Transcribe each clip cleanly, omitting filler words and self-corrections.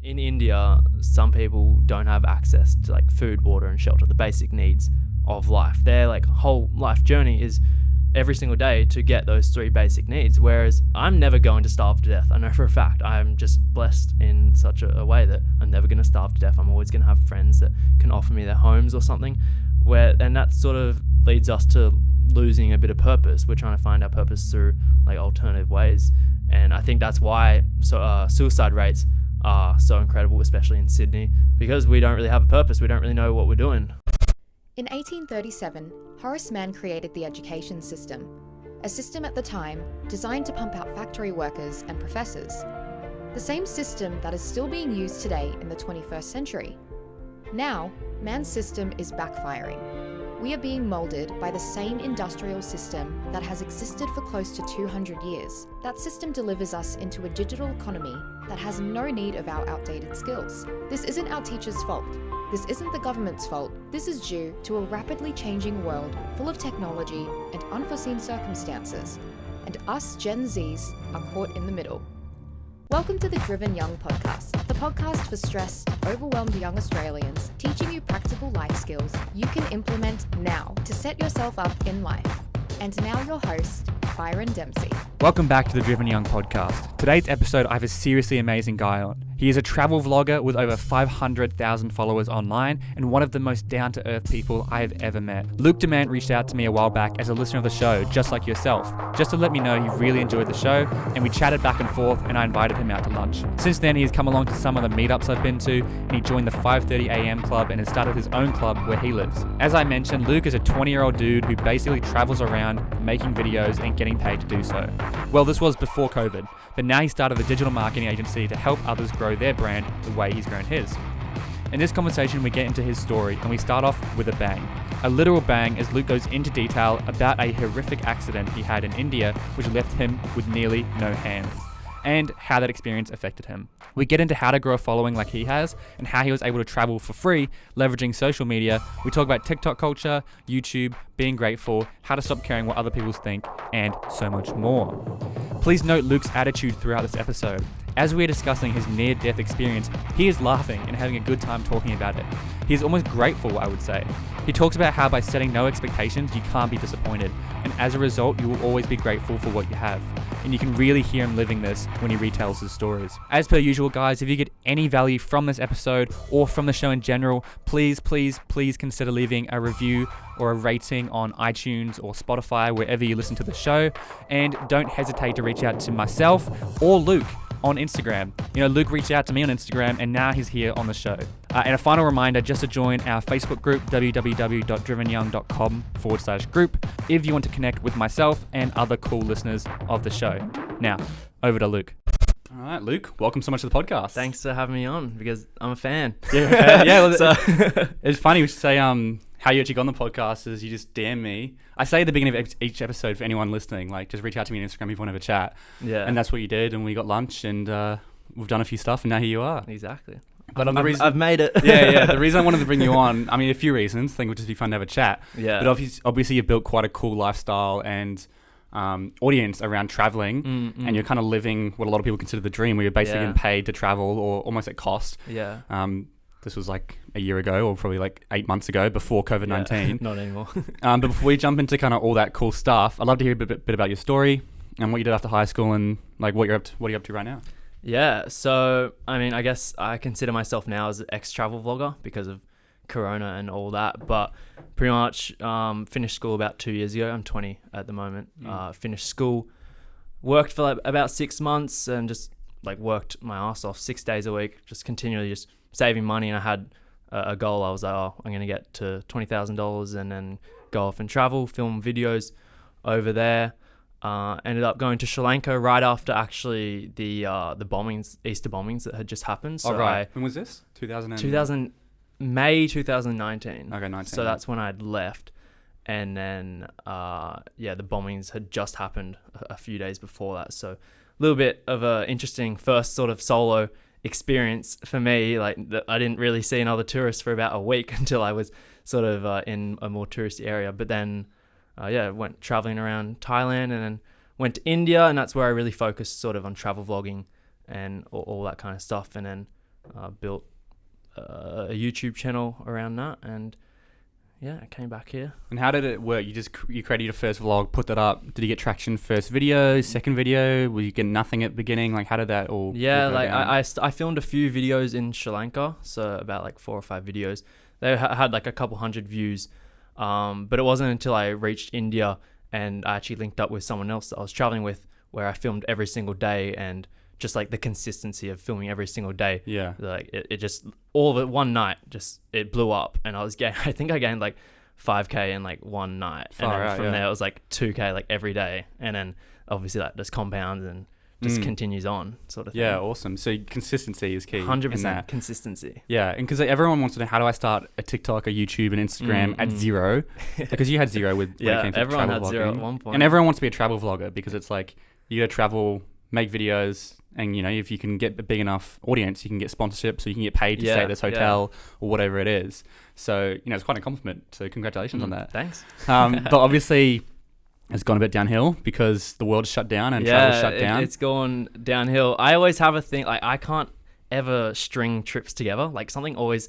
In India, some people don't have access to like food, water, and shelter, the basic needs of life. Their like whole life journey is every single day to get those three basic needs. Whereas I'm never going to starve to death. I know for a fact. I'm just blessed in such a way that I'm never going to starve to death. I'm always going to have friends that can offer me their homes or something. And that sort of leads us to losing a bit of purpose. We're trying to find our purpose through like alternative ways. And I think that's why suicide rates are so incredible, especially in Sydney, because we don't really have a purpose. We don't really know what we're doing. In 1837, Horace Mann created the education system, a system at the time designed to pump out factory workers and professors. The same system that is still being used today in the 21st century. Now, Mann's system is backfiring. We are being moulded by the same industrial system that has existed for close to 200 years. That system delivers us into a digital economy that has no need of our outdated skills. This isn't our teachers' fault. This isn't the government's fault. This is due to a rapidly changing world full of technology and unforeseen circumstances. And us Gen Zs are caught in the middle. Welcome to the Driven Young podcast, the podcast for stressed, overwhelmed young Australians, teaching you practical life skills you can implement now to set yourself up in life. And now your host, Byron Dempsey. Welcome back to the Driven Young podcast. Today's episode, I have a seriously amazing guy on. He is a travel vlogger with over 500,000 followers online and one of the most down-to-earth people I have ever met. Luke Damant reached out to me a while back as a listener of the show, just like yourself, just to let me know he really enjoyed the show, and we chatted back and forth and I invited him out to lunch. Since then, he has come along to some of the meetups I've been to, and he joined the 5:30 a.m. club and has started his own club where he lives. As I mentioned, Luke is a 20-year-old dude who basically travels around making videos and getting paid to do so. Well, this was before COVID, but now he started a digital marketing agency to help others grow their brand the way he's grown his. In this conversation, we get into his story and we start off with a bang. A literal bang as Luke goes into detail about a horrific accident he had in India which left him with nearly no hands, and how that experience affected him. We get into how to grow a following like he has and how he was able to travel for free, leveraging social media. We talk about TikTok culture, YouTube, being grateful, how to stop caring what other people think, and so much more. Please note Luke's attitude throughout this episode. As we are discussing his near-death experience, he is laughing and having a good time talking about it. He is almost grateful, I would say. He talks about how by setting no expectations, you can't be disappointed, and as a result, you will always be grateful for what you have. And you can really hear him living this when he retells his stories. As per usual, guys, if you get any value from this episode or from the show in general, please consider leaving a review or a rating on iTunes or Spotify, wherever you listen to the show. And don't hesitate to reach out to myself or Luke on Instagram. You know, Luke reached out to me on Instagram and now he's here on the show. And a final reminder, just to join our Facebook group, www.drivenyoung.com/group, if you want to connect with myself and other cool listeners of the show. Now, over to Luke. All right, Luke, welcome so much to the podcast. Thanks for having me on, because I'm a fan. Yeah, well, it's funny we should say how you actually got on the podcast is you just DM me. I say at the beginning of each episode for anyone listening, like, just reach out to me on Instagram if you want to have a chat. Yeah. And that's what you did, and we got lunch, and we've done a few stuff, and now here you are. Exactly. But I've made it. Yeah. The reason I wanted to bring you on, I mean, a few reasons. I think it would just be fun to have a chat. Yeah. But obviously you've built quite a cool lifestyle and audience around traveling, and you're kind of living what a lot of people consider the dream, where you're basically getting paid to travel or almost at cost. Yeah. This was like a year ago, or probably like 8 months ago, before COVID-19. Yeah, not anymore. But before we jump into kind of all that cool stuff, I'd love to hear a bit about your story and what you did after high school and like what are you up to right now? Yeah, so I mean, I guess I consider myself now as an ex-travel vlogger because of Corona and all that, but pretty much finished school about 2 years ago. I'm 20 at the moment. Finished school, worked for like about 6 months and just like worked my ass off 6 days a week, just continually just saving money. And I had a goal. I was like, I'm going to get to $20,000 and then go off and travel, film videos over there. Ended up going to Sri Lanka right after actually the bombings, Easter bombings that had just happened. So when was this? 2000 May 2019. Okay, 19. So that's when I'd left. And then, the bombings had just happened a few days before that. So a little bit of a interesting first sort of solo experience for me. Like, I didn't really see another tourist for about a week until I was sort of in a more touristy area. But then, went traveling around Thailand and then went to India. And that's where I really focused sort of on travel vlogging and all that kind of stuff. And then built a YouTube channel around that, and yeah, I came back here. And how did it work? You created your first vlog, put that up. Did you get traction first video, second video? Were you getting nothing at the beginning? Like, how did that all? Yeah, all go like down? I filmed a few videos in Sri Lanka, so about like 4 or 5 videos. They had like a couple hundred views, but it wasn't until I reached India and I actually linked up with someone else that I was traveling with, where I filmed every single day, and just like the consistency of filming every single day. Yeah. Like it just, all of it one night, just it blew up, and I think I gained like 5K in like one night. And then from there it was like 2K like every day. And then obviously that just compounds and just continues on, sort of thing. Yeah, awesome. So consistency is key. 100% consistency. Yeah, and because like, everyone wants to know, how do I start a TikTok, a YouTube, and Instagram at 0? Because you had 0 with when it came to everyone travel had vlogging. 0 at one point. And everyone wants to be a travel vlogger, because it's like you got to travel, make videos, and you know, if you can get a big enough audience, you can get sponsorships, so you can get paid to stay at this hotel or whatever it is. So you know, it's quite a compliment. So congratulations on that. Thanks. But obviously, it's gone a bit downhill because the world's shut down and travel's shut down. It's gone downhill. I always have a thing, like I can't ever string trips together. Like something always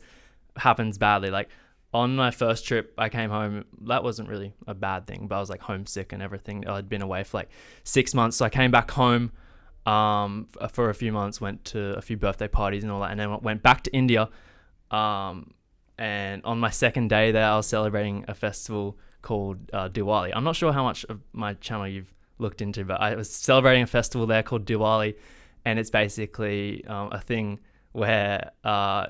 happens badly. Like on my first trip, I came home. That wasn't really a bad thing, but I was like homesick and everything. I'd been away for like 6 months, so I came back home for a few months, went to a few birthday parties and all that, and then went back to India. And on my second day there, I was celebrating a festival called Diwali. I'm not sure how much of my channel you've looked into, but I was celebrating a festival there called Diwali, and it's basically a thing where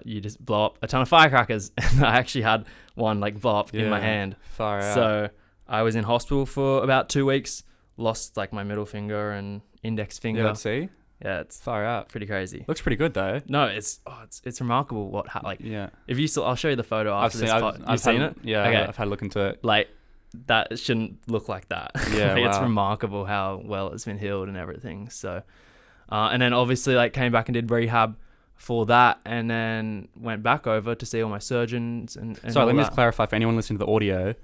you just blow up a ton of firecrackers. And I actually had one like blow up in my hand. Far out. So I was in hospital for about 2 weeks, lost like my middle finger and index finger. Yeah, let's see. Yeah, it's Far out. pretty crazy. Looks pretty good though. No, it's remarkable what if you saw, I'll show you the photo after You've seen it? Yeah, okay. I've had a look into it. Like that shouldn't look like that. Yeah, Like, wow. it's remarkable how well it's been healed and everything. So, and then obviously like came back and did rehab for that, and then went back over to see all my surgeons and Sorry, let me all just that. clarify for anyone listening to the audio.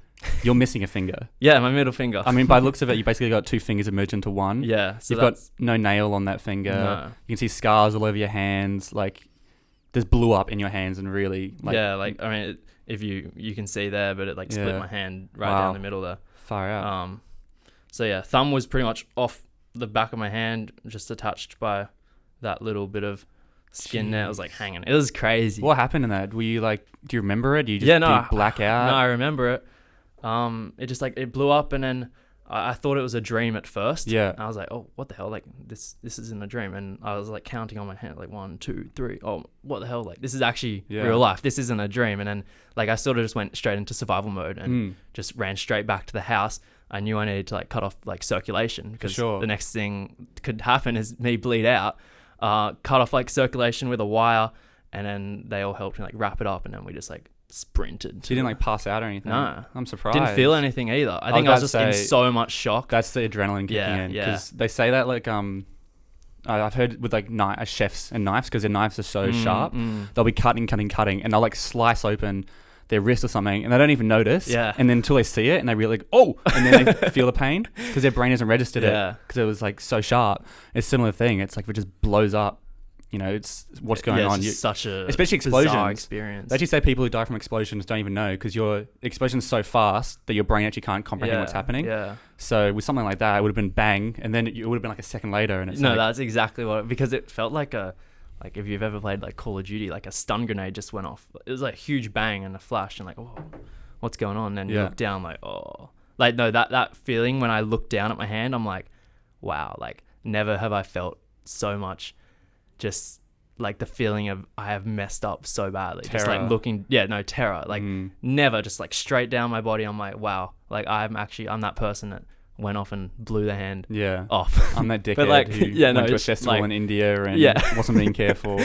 You're missing a finger. Yeah, my middle finger. I mean, by the looks of it, you basically got 2 fingers merged into one. Yeah, so You've got no nail on that finger. No. You can see scars all over your hands. Like, there's blew up in your hands and really like. yeah, like I mean, if you can see there, but it like split Yeah. my hand right Wow. down the middle there. Far out. So yeah, thumb was pretty much off the back of my hand, just attached by that little bit of skin there. It was like hanging. It was crazy. What happened in that? Were you like, do you remember it? Do you just Yeah, no, do you black out? No, I remember it. It just like it blew up, and then I thought it was a dream at first. Yeah. And I was like, oh, what the hell? Like this isn't a dream. And I was like counting on my hand, like 1, 2, 3. Oh, what the hell? Like this is actually real life. This isn't a dream. And then like I sort of just went straight into survival mode and just ran straight back to the house. I knew I needed to like cut off like circulation, because the next thing could happen is me bleed out. Cut off like circulation with a wire, and then they all helped me like wrap it up, and then we just like sprinted. So you didn't like pass out or anything? No. I'm surprised. Didn't feel anything either. I think I was just in so much shock. That's the adrenaline kicking in. Because they say that like I've heard with like chefs and knives, because their knives are so sharp, they'll be cutting, and they'll like slice open their wrist or something, and they don't even notice. Yeah. And then until they see it, and they really like, oh, and then they feel the pain, because their brain hasn't registered it, because it was like so sharp. It's a similar thing. It's like it just blows up. You know, it's what's going on. It's such a especially explosions. bizarre experience. They actually say people who die from explosions don't even know, because your explosion's so fast that your brain actually can't comprehend what's happening. Yeah. So with something like that, it would have been bang, and then it would have been like a second later, and it's no, like, that's exactly what. Because it felt like if you've ever played like Call of Duty, like a stun grenade just went off. It was like a huge bang and a flash, and like, oh, what's going on? And then you look down, like, oh, like no, that feeling when I looked down at my hand, I'm like, wow, like never have I felt so much. Just like the feeling of I have messed up so badly. Terror. Just like looking, terror. Like never, just like straight down my body. I'm like, wow, like I'm that person that went off and blew the hand off. I'm that dickhead but like, who went to a festival in India and wasn't being careful.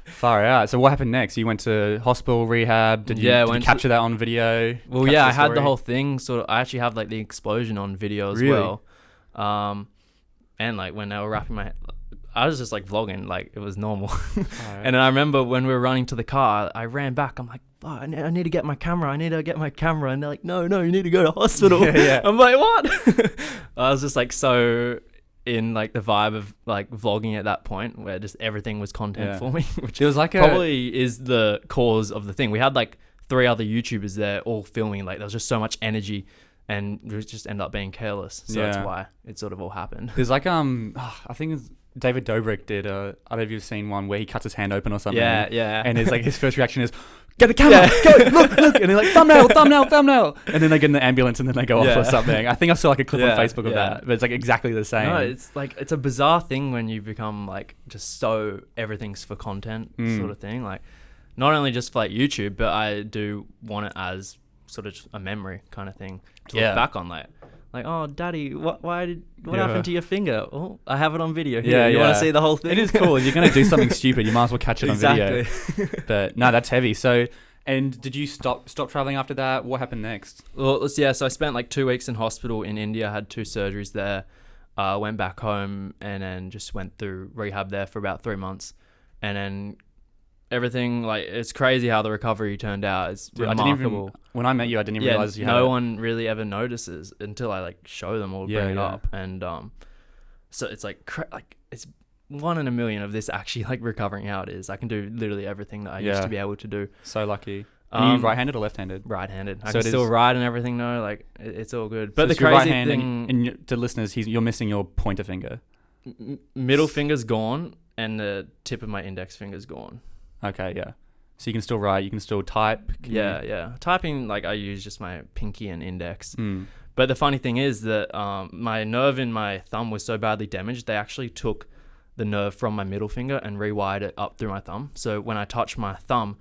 Far out. So what happened next? You went to hospital, rehab. Did you capture that on video? Well, I had the whole thing. Sort of, I actually have like the explosion on video as well. And like when they were wrapping my, I was just like vlogging, like it was normal. And then I remember when we were running to the car, I ran back. I'm like, oh, I need to get my camera. I need to get my camera. And they're like, no, you need to go to hospital. I'm like, what? I was just like so in like the vibe of like vlogging at that point, where just everything was content for me, which it was like probably is the cause of the thing. We had like 3 other YouTubers there all filming. Like there was just so much energy, and we just ended up being careless. So that's why it sort of all happened. There's like I think it's David Dobrik did I don't know if you've seen one where he cuts his hand open or something. Yeah. And it's like his first reaction is, get the camera, go, look, and they're like, thumbnail, and then they get in the ambulance and then they go off or something. I think I saw like a clip on Facebook of that, but it's like exactly the same. No, it's like, it's a bizarre thing when you become like just so everything's for content sort of thing. Like not only just for like YouTube, but I do want it as sort of just a memory kind of thing to look back on. Like, oh, Daddy, what happened to your finger? Oh, I have it on video here. You want to see the whole thing? It is cool. If you're going to do something stupid, you might as well catch it on video. But no, that's heavy. So, and did you stop traveling after that? What happened next? Well, so I spent like 2 weeks in hospital in India, had 2 surgeries there, went back home and then just went through rehab there for about 3 months. And then everything, like, it's crazy how the recovery turned out. It's remarkable. When I met you, I didn't even realize you had no one really ever notices until I like show them or bring it up. And so it's like it's 1 in a million of this actually like recovering how it is. I can do literally everything that I used to be able to do. So lucky. Are you right-handed or left-handed? Right-handed. I can still ride and everything though. Like it's all good. But so the crazy right hand thing, and to listeners, you're missing your pointer finger. Middle finger's gone and the tip of my index finger's gone. Okay, yeah. So you can still write, you can still type. Yeah. Typing, like I use just my pinky and index. But the funny thing is that my nerve in my thumb was so badly damaged, they actually took the nerve from my middle finger and rewired it up through my thumb. So when I touch my thumb,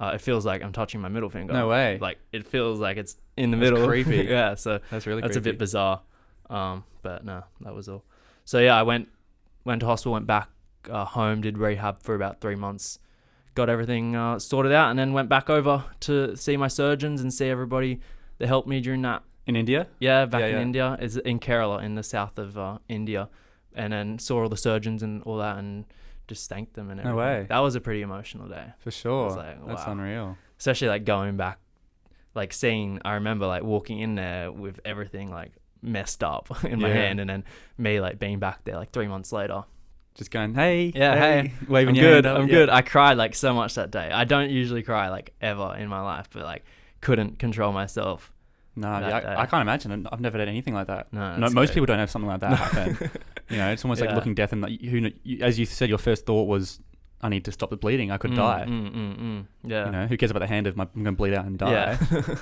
it feels like I'm touching my middle finger. No way. Like it feels like it's in the middle. Creepy. Yeah, so that's really creepy. That's a bit bizarre. But no, that was all. So yeah, I went to hospital, went back home, did rehab for about 3 months. Got everything sorted out, and then went back over to see my surgeons and see everybody that helped me during that. In India? Yeah, back in India. It's in Kerala, in the south of India. And then saw all the surgeons and all that and just thanked them and everything. No way. That was a pretty emotional day. For sure. I was like, wow. That's unreal. Especially like going back, like seeing, I remember like walking in there with everything like messed up in my hand, and then me like being back there like 3 months later. Just going, hey, I'm waving your good. hand up. I'm good. I cried like so much that day. I don't usually cry like ever in my life, but like couldn't control myself. No, I can't imagine. I've never had anything like that. No, most people don't have something like that happen. You know, it's almost like looking death, and like, as you said, your first thought was, I need to stop the bleeding. I could die. Yeah. You know, who cares about the hand if I'm going to bleed out and die? Yeah.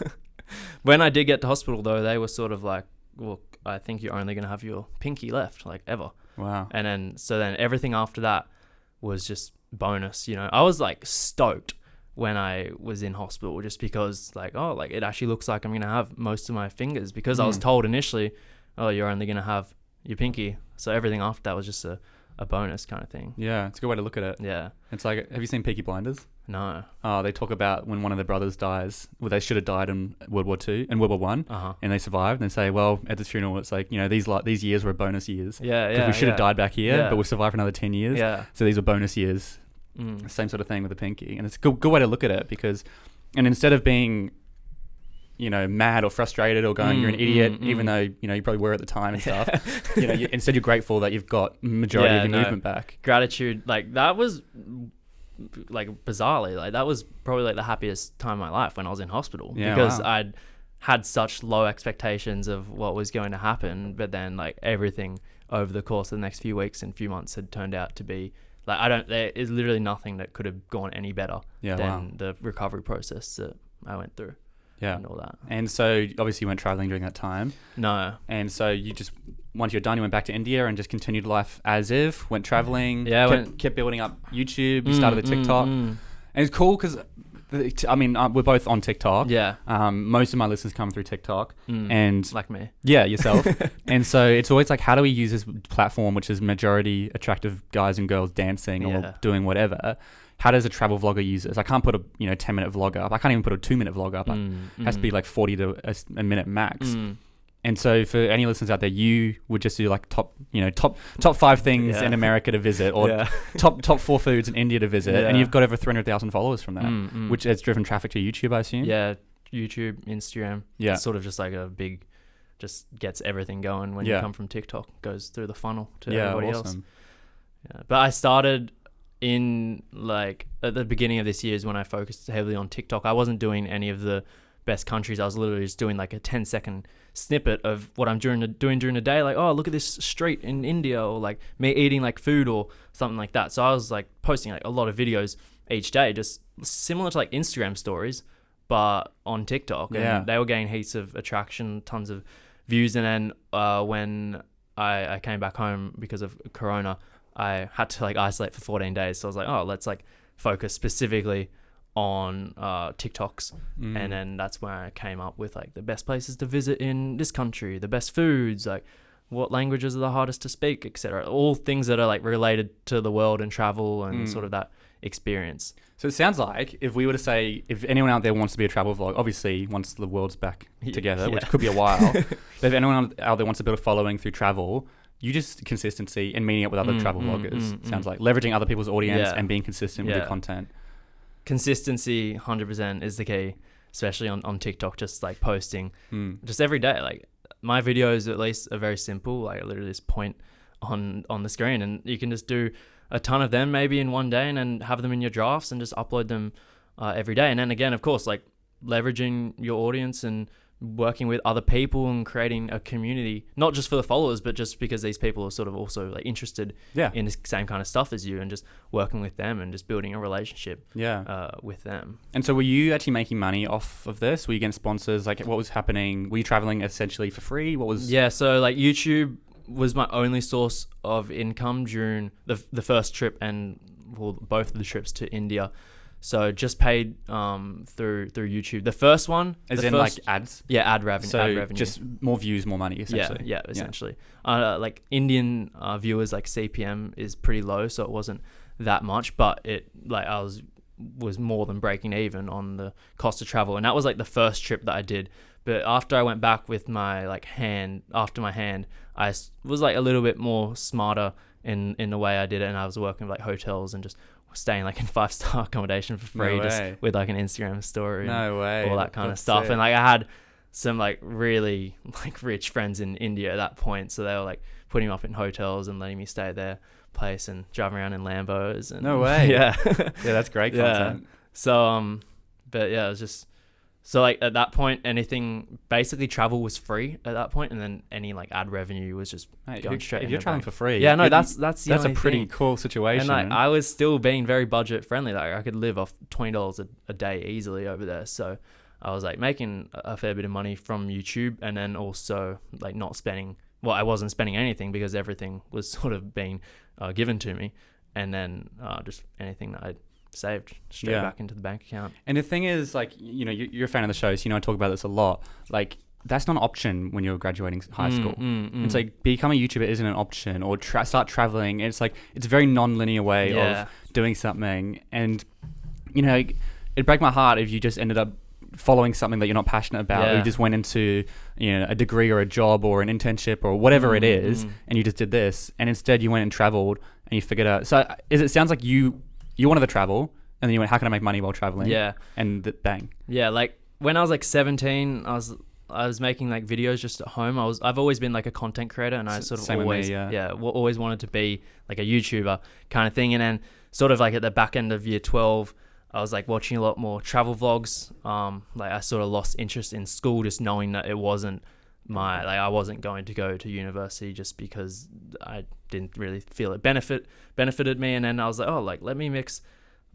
When I did get to hospital though, they were sort of like, well, I think you're only going to have your pinky left, like ever. Wow. And then everything after that was just bonus, you know. I was like stoked when I was in hospital just because like, oh, like it actually looks like I'm going to have most of my fingers, because I was told initially, oh, you're only going to have your pinky. So everything after that was just a bonus kind of thing. Yeah, it's a good way to look at it. Yeah. It's like, have you seen Peaky Blinders? No. Oh, they talk about when one of the brothers dies. Well, they should have died in World War II and World War One, and they survived. And they say, well, at this funeral, it's like, you know, these years were bonus years. Yeah, because we should have died back here, but we survived for another 10 years. Yeah. So these were bonus years. Same sort of thing with the pinky, and it's a good way to look at it, because, and instead of being, you know, mad or frustrated or going, you're an idiot, even though, you know, you probably were at the time and stuff. You know, instead you're grateful that you've got majority of your movement back. Gratitude, like that was like bizarrely, like that was probably like the happiest time of my life when I was in hospital, because I'd had such low expectations of what was going to happen, but then like everything over the course of the next few weeks and few months had turned out to be like, there is literally nothing that could have gone any better than the recovery process that I went through. Yeah. And all that. And so obviously you weren't traveling during that time. No. And so you just, once you're done, you went back to India and just continued life as if, went traveling. Yeah. Kept building up YouTube. You started the TikTok. And it's cool because, I mean, we're both on TikTok. Yeah. Most of my listeners come through TikTok. And like me. Yeah, yourself. And so it's always like, how do we use this platform, which is majority attractive guys and girls dancing or doing whatever? How does a travel vlogger use this? I can't put a 10-minute vlog up. I can't even put a 2-minute vlog up. It has to be like 40 to a minute max. And so for any listeners out there, you would just do like top 5 things in America to visit, or top 4 foods in India to visit, and you've got over 300,000 followers from that, which has driven traffic to YouTube, I assume. Yeah, YouTube, Instagram. Yeah, it's sort of just like a big just gets everything going when you come from TikTok. It goes through the funnel to everybody else. Yeah. But I started in like at the beginning of this year is when I focused heavily on TikTok. I wasn't doing any of the best countries. I was literally just doing like a 10-second snippet of what I'm doing during the day. Like, oh, look at this street in India, or like me eating like food or something like that. So I was like posting like a lot of videos each day, just similar to like Instagram stories, but on TikTok. And they were getting heaps of attraction, tons of views. And then when I came back home because of Corona, I had to like isolate for 14 days. So I was like, oh, let's like focus specifically on TikToks. And then that's where I came up with like the best places to visit in this country, the best foods, like what languages are the hardest to speak, etc. All things that are like related to the world and travel and sort of that experience. So it sounds like if we were to say, if anyone out there wants to be a travel vlog, obviously once the world's back together, which could be a while, but if anyone out there wants to build a following through travel, you just consistency and meeting up with other travel vloggers. Sounds like leveraging other people's audience and being consistent with your content. Consistency 100% is the key, especially on TikTok, just like posting just every day. Like my videos at least are very simple. Like I literally just point on the screen and you can just do a ton of them maybe in one day and then have them in your drafts and just upload them every day. And then again, of course, like leveraging your audience and working with other people and creating a community, not just for the followers, but just because these people are sort of also like interested in the same kind of stuff as you, and just working with them and just building a relationship with them. And so were you actually making money off of this? Were you getting sponsors? Like what was happening? Were you traveling essentially for free? What was... So like YouTube was my only source of income during the first trip and both of the trips to India. So just paid through YouTube. The first one, like ads. Yeah, ad revenue. So ad revenue. Just more views, more money, essentially. Yeah, essentially. Like Indian viewers, like CPM is pretty low, so it wasn't that much. But it like I was more than breaking even on the cost of travel, and that was like the first trip that I did. But after I went back with my like hand, I was like a little bit more smarter in the way I did it, and I was working with like hotels and just staying like in 5-star accommodation for free, just with like an Instagram story, all that kind of stuff. And like I had some like really like rich friends in India at that point, so they were like putting me up in hotels and letting me stay at their place and driving around in Lambos. And yeah, that's great content. So but yeah, it was just so like at that point, anything basically travel was free at that point, and then any like ad revenue was just going straight. If you're traveling for free, that's a pretty cool situation. And like I was still being very budget friendly. Like I could live off $20 a day easily over there. So I was like making a fair bit of money from YouTube, and then also like not spending. Well, I wasn't spending anything because everything was sort of being given to me, and then just anything that I'd saved straight back into the bank account. And the thing is, like, you know, you're a fan of the show, so you know I talk about this a lot. Like, that's not an option when you're graduating high school. It's like becoming a YouTuber isn't an option, or start traveling. It's like it's a very non-linear way of doing something. And you know, it'd break my heart if you just ended up following something that you're not passionate about, or you just went into, you know, a degree or a job or an internship or whatever it is, and you just did this, and instead you went and traveled and you figured out. So it sounds like you wanted to travel, and then you went, how can I make money while traveling? And bang. Yeah, like when I was like 17, I was making like videos just at home. I've always been like a content creator, and I sort of always wanted to be like a YouTuber kind of thing. And then sort of like at the back end of year 12, I was like watching a lot more travel vlogs. Like I sort of lost interest in school, just knowing that it wasn't I wasn't going to go to university just because I didn't really feel it benefited me. And then I was like, oh, like let me mix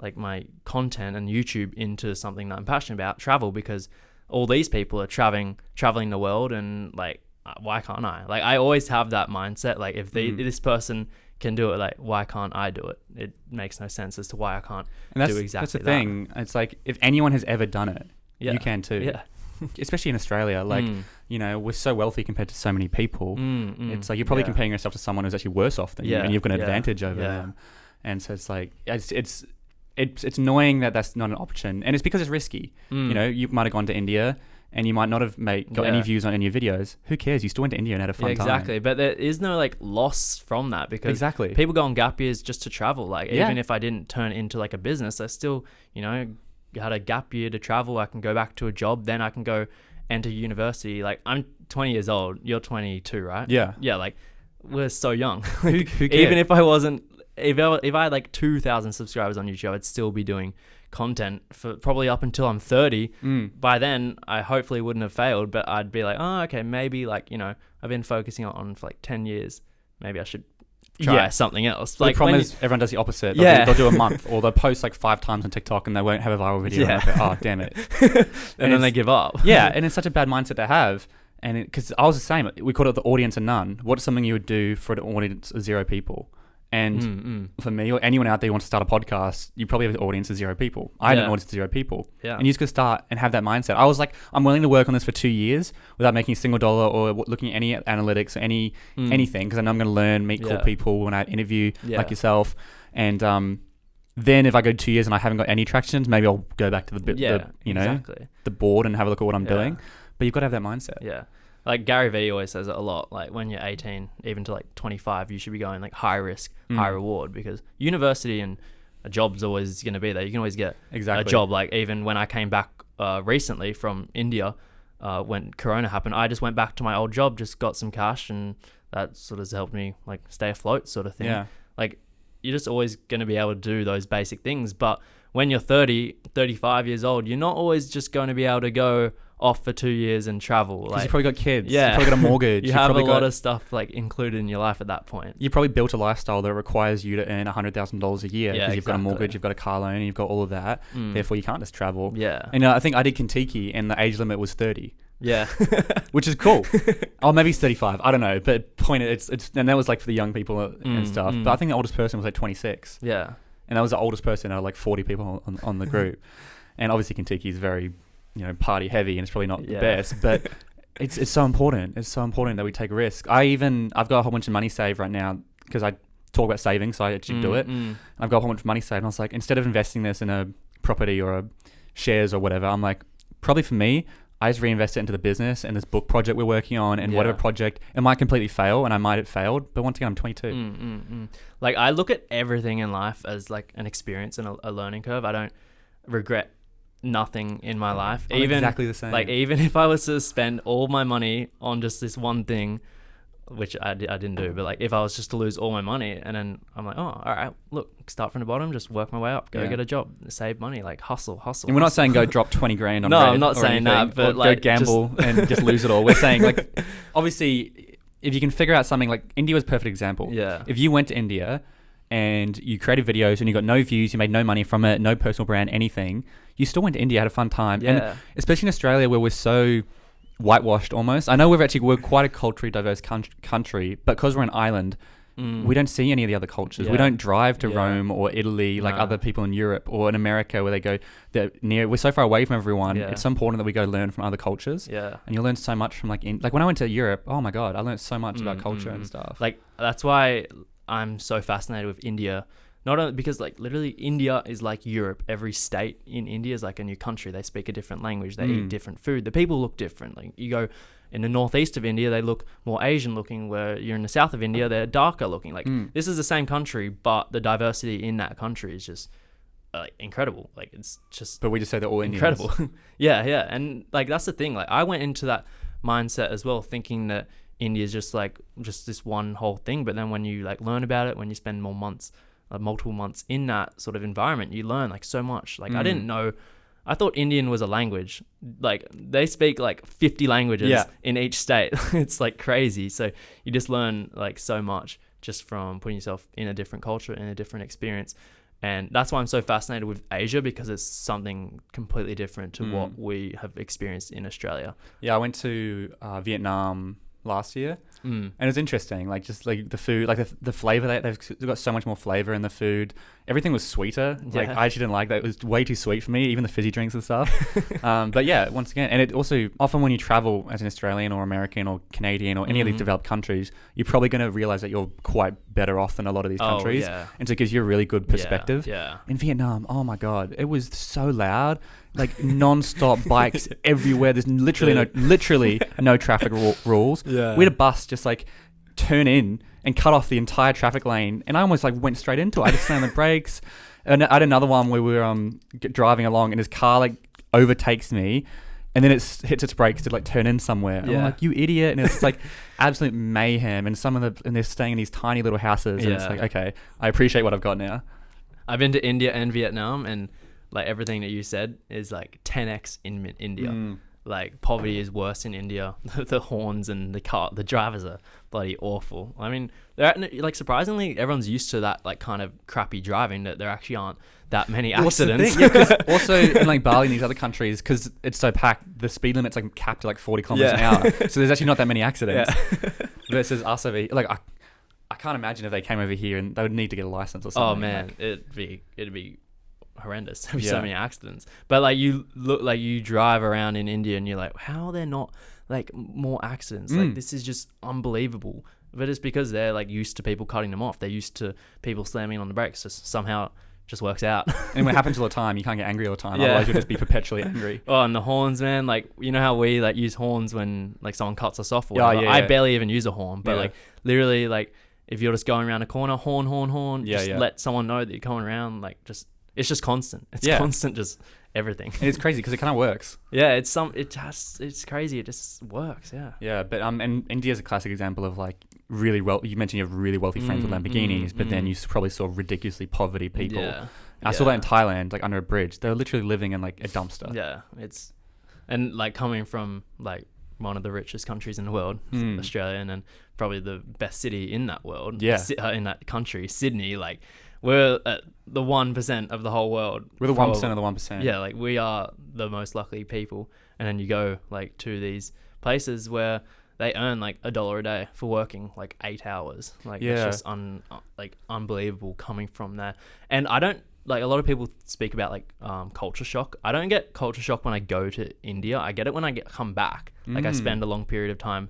like my content and YouTube into something that I'm passionate about, travel, because all these people are traveling the world, and like why can't I? Like I always have that mindset, like if this person can do it, like why can't I do it? It makes no sense as to why I can't do exactly that. That's the thing. It's like if anyone has ever done it, you can too. Yeah. Especially in Australia, like, you know, we're so wealthy compared to so many people. It's like you're probably comparing yourself to someone who's actually worse off than you, and you've got an advantage over them. And so it's like it's annoying that that's not an option, and it's because it's risky. You know, you might have gone to India and you might not have got any views on any of your videos. Who cares? You still went to India and had a fun time. Exactly, but there is no like loss from that, because people go on gap years just to travel. Like even if I didn't turn it into like a business, I still, you know, had a gap year to travel. I can go back to a job, then I can go enter university, like I'm 20 years old, you're 22, right? Yeah. Yeah, like we're so young. Who cares? Even if I wasn't, if I had like 2,000 subscribers on YouTube, I'd still be doing content for probably up until I'm 30. By then, I hopefully wouldn't have failed, but I'd be like, oh, okay, maybe like, you know, I've been focusing on for like 10 years. Maybe I should try something else. Like, the problem is everyone does the opposite. They'll do a month, or they'll post like 5 times on TikTok and they won't have a viral video. Yeah. And they'll go, oh, damn it. and then they give up. Yeah, and it's such a bad mindset to have. And because I was the same, we called it the audience of none. What's something you would do for an audience of 0 people? And for me, or anyone out there who wants to start a podcast, you probably have an audience of 0 people. I had an audience of 0 people. Yeah. And you just got to start and have that mindset. I was like, I'm willing to work on this for 2 years without making a single dollar or looking at any analytics or anything, because I know I'm going to learn, meet cool people when I interview like yourself. And then if I go 2 years and I haven't got any traction, maybe I'll go back to the board and have a look at what I'm doing. But you've got to have that mindset. Yeah. Like Gary Vee always says it a lot. Like when you're 18, even to like 25, you should be going like high risk, high reward, because university and a job's always going to be there. You can always get a job. Like even when I came back recently from India, when Corona happened, I just went back to my old job, just got some cash, and that sort of has helped me like stay afloat, sort of thing. Yeah. Like you're just always going to be able to do those basic things. But when you're 30, 35 years old, you're not always just going to be able to go off for 2 years and travel. Because like, you've probably got kids. Yeah. You've probably got a mortgage. you have a lot of stuff like included in your life at that point. You probably built a lifestyle that requires you to earn $100,000 a year because you've got a mortgage, you've got a car loan, and you've got all of that. Therefore, you can't just travel. Yeah. And I think I did Kentucky and the age limit was 30. Yeah. Which is cool. Oh, maybe it's 35. I don't know. But point it's and that was like for the young people and stuff. But I think the oldest person was like 26. Yeah. And that was the oldest person out of like 40 people on the group. And obviously Kentucky is very, party heavy, and it's probably not the best, but it's so important. It's so important that we take a risk. I've got a whole bunch of money saved right now because I talk about saving, so I actually do it. And I've got a whole bunch of money saved, and I was like, instead of investing this in a property or a shares or whatever, I'm like, probably for me, I just reinvest it into the business and this book project we're working on, and whatever project, it might completely fail, and I might have failed, but once again, I'm 22. Like I look at everything in life as like an experience and a learning curve. I don't regret nothing in my life. I'm even exactly the same. Like even if I was to spend all my money on just this one thing, which I didn't do, but like if I was just to lose all my money, and then I'm like, oh, all right, look, start from the bottom, just work my way up, go get a job, save money, like hustle. And we're not saying go drop 20 grand on no, bread I'm not saying that, but like go gamble and just lose it all. We're saying like, obviously, if you can figure out something, like India was a perfect example. Yeah. If you went to India and you created videos and you got no views, you made no money from it, no personal brand, anything, you still went to India, had a fun time. Yeah. And especially in Australia where we're so whitewashed almost. I know we're quite a culturally diverse country, but because we're an island, we don't see any of the other cultures. Yeah. We don't drive to Rome or Italy like other people in Europe or in America where they go, we're so far away from everyone. Yeah. It's so important that we go learn from other cultures. Yeah. And you'll learn so much from like when I went to Europe, oh my God, I learned so much about culture and stuff. Like that's why I'm so fascinated with India. Not only because like literally India is like Europe. Every state in India is like a new country. They speak a different language. They eat different food. The people look different. Like you go in the northeast of India, they look more Asian looking, where you're in the south of India, they're darker looking. Like this is the same country, but the diversity in that country is just incredible. Like it's just, but we just say they're all incredible. Indians. yeah. And like that's the thing. Like I went into that mindset as well, thinking that India is just this one whole thing. But then when you like learn about it, when you spend multiple months in that sort of environment, you learn like so much. Like I didn't know. I thought Indian was a language. Like they speak like 50 languages in each state. It's like crazy. So you just learn like so much just from putting yourself in a different culture, in a different experience. And that's why I'm so fascinated with Asia, because it's something completely different to what we have experienced in Australia. Yeah, I went to Vietnam last year. And it's interesting, like just like the food, like the flavor, they've got so much more flavor in the food. Everything was sweeter. Like I actually didn't like that. It was way too sweet for me, even the fizzy drinks and stuff. But yeah, once again, and it also often when you travel as an Australian or American or Canadian or any of these developed countries, you're probably going to realize that you're quite better off than a lot of these countries. And so it gives you a really good perspective. In Vietnam, oh my God, it was so loud. Like non-stop bikes everywhere. There's literally no traffic rules. We had a bus just like turn in and cut off the entire traffic lane, and I almost like went straight into it. I just slammed the brakes. And I had another one where we were driving along, and his car like overtakes me, and then it hits its brakes to like turn in somewhere. And I'm like, you idiot. And it's like absolute mayhem. And and they're staying in these tiny little houses. And it's like, okay, I appreciate what I've got now. I've been to India and Vietnam, and like everything that you said is like 10x in India. Like poverty is worse in India. The horns and the drivers are bloody awful. I mean, they're like surprisingly, everyone's used to that like kind of crappy driving, that there actually aren't that many accidents. Also in like Bali and these other countries, because it's so packed, the speed limit's like capped to like 40 kilometers an hour. So there's actually not that many accidents. Versus us over here, like I can't imagine if they came over here and they would need to get a license or something. Oh man, like, it'd be horrendous. There'd be so many accidents. But like you look, like you drive around in India and you're like, how are there not like more accidents? Like this is just unbelievable. But it's because they're like used to people cutting them off. They're used to people slamming on the brakes. Just somehow just works out. And it happens all the time. You can't get angry all the time. Otherwise you'll just be perpetually angry. Oh, and the horns, man. Like, you know how we like use horns when like someone cuts us off or whatever? I barely even use a horn, but like literally, like if you're just going around a corner, horn, just let someone know that you're coming around. Like it's just constant. It's constant, just everything. And it's crazy because it kind of works. Yeah, it's crazy. It just works. Yeah. Yeah, but and India's a classic example of like really well. You mentioned you have really wealthy friends with Lamborghinis, but then you probably saw ridiculously poverty people. Yeah. I saw that in Thailand, like under a bridge. They were literally living in like a dumpster. Yeah, and like coming from like one of the richest countries in the world, Australia, and then probably the best city in that world. Yeah, in that country, Sydney. Like we're at the 1% of the whole world. We're the 1% of the 1%. Yeah, like we are the most lucky people. And then you go like to these places where they earn like $1 a day for working like 8 hours. Like it's just unbelievable coming from there. And I don't like, a lot of people speak about like culture shock. I don't get culture shock when I go to India. I get it when I come back. Like I spend a long period of time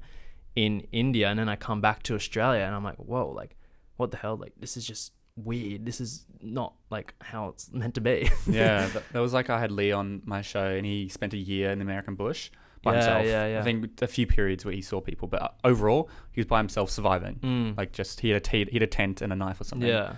in India and then I come back to Australia and I'm like, whoa, like what the hell? Like this is just weird. This is not like how it's meant to be. Yeah, that was like I had Lee on my show and he spent a year in the American bush by himself. I think a few periods where he saw people, but overall he was by himself surviving. Like just he had a tent and a knife or something. Yeah.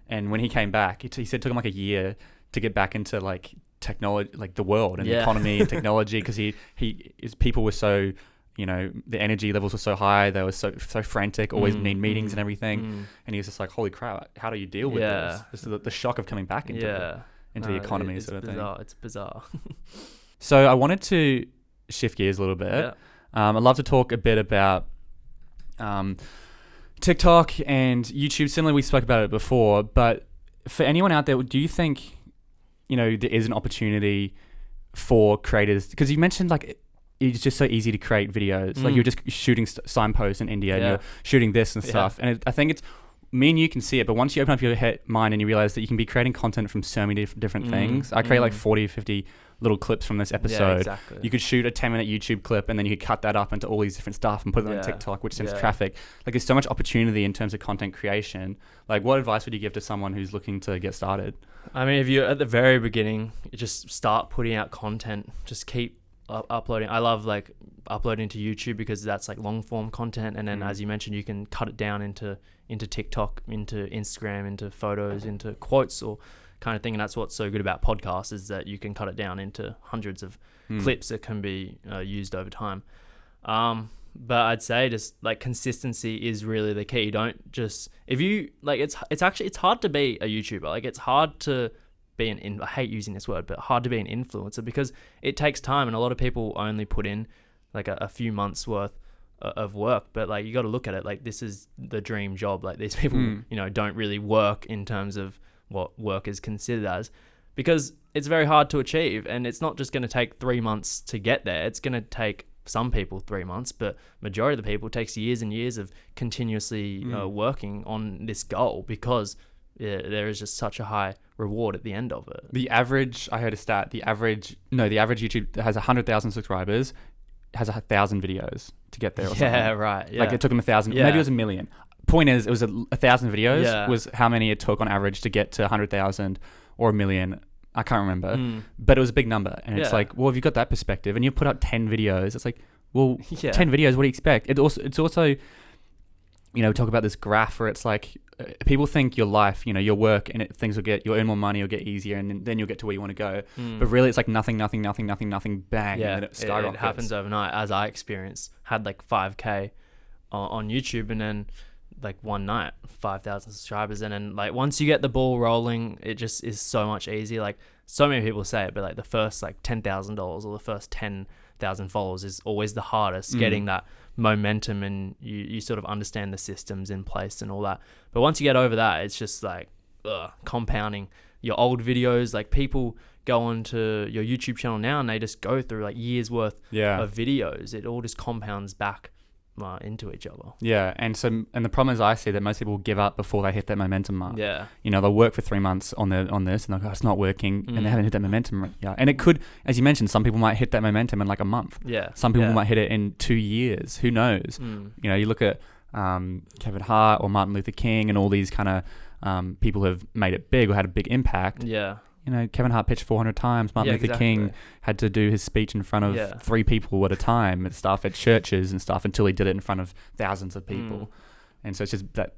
And when he came back, he said it took him like a year to get back into like technology, like the world and the economy and technology, because his people were so, you know, the energy levels were so high, they were so frantic, always need meetings and everything, and he was just like, holy crap, how do you deal with this? This is the shock of coming back into the economy sort of thing. It's bizarre. So I wanted to shift gears a little bit. I'd love to talk a bit about TikTok and YouTube. Similarly, we spoke about it before, but for anyone out there, do you think, you know, there is an opportunity for creators? Because you mentioned like it's just so easy to create videos. Like you're just shooting signposts in India and you're shooting this and stuff. And I think it's, me and you can see it, but once you open up your mind and you realize that you can be creating content from so many different things. I create like 40 or 50 little clips from this episode. Exactly. You could shoot a 10-minute YouTube clip and then you could cut that up into all these different stuff and put it on TikTok, which sends traffic. Like there's so much opportunity in terms of content creation. Like what advice would you give to someone who's looking to get started? I mean, if you're at the very beginning, you just start putting out content. Just keep uploading. I love like uploading to YouTube because that's like long form content, and then as you mentioned, you can cut it down into TikTok, into Instagram, into photos, into quotes or kind of thing. And that's what's so good about podcasts, is that you can cut it down into hundreds of clips that can be used over time. But I'd say just like consistency is really the key. Don't just, if you like, it's hard to be a YouTuber. Like it's hard to be I hate using this word, but hard to be an influencer because it takes time, and a lot of people only put in like a few months worth of work. But like you got to look at it like this is the dream job. Like these people, you know, don't really work in terms of what work is considered as, because it's very hard to achieve, and it's not just going to take 3 months to get there. It's going to take some people 3 months, but majority of the people, it takes years and years of continuously working on this goal, because there is just such a high reward at the end of it. The average, I heard a stat, the average YouTube that has 100,000 subscribers has 1,000 videos to get there or something. Yeah, right. Yeah. Like it took them 1,000, maybe it was 1 million. Point is, it was 1,000 videos was how many it took on average to get to 100,000 or 1 million. I can't remember, but it was a big number. And it's like, well, if you've got that perspective and you put out 10 videos, it's like, well, 10 videos, what do you expect? It's also talk about this graph where it's like people think your life, your work and you'll earn more money, you'll get easier, and then you'll get to where you want to go. But really it's like nothing, bang, and then it skyrockets. It happens overnight, as I experienced. Had like 5K on YouTube, and then like one night 5,000 subscribers, and then like once you get the ball rolling, it just is so much easier. Like so many people say it, but like the first like $10,000 or the first 10,000 followers is always the hardest, getting that momentum, and you sort of understand the systems in place and all that. But once you get over that, it's just like compounding your old videos. Like people go onto your YouTube channel now and they just go through like years worth of videos. It all just compounds back into each other. Yeah, and the problem is I see that most people give up before they hit that momentum mark. Yeah, they'll work for 3 months on this, and they'll go, it's not working, and they haven't hit that momentum. Yeah, and it could, as you mentioned, some people might hit that momentum in like a month. Yeah, some people might hit it in 2 years. Who knows? You look at Kevin Hart or Martin Luther King and all these kind of people who have made it big or had a big impact. Yeah. Kevin Hart pitched 400 times. Martin Luther King had to do his speech in front of 3 people at a time and stuff at churches and stuff until he did it in front of thousands of people. And so it's just that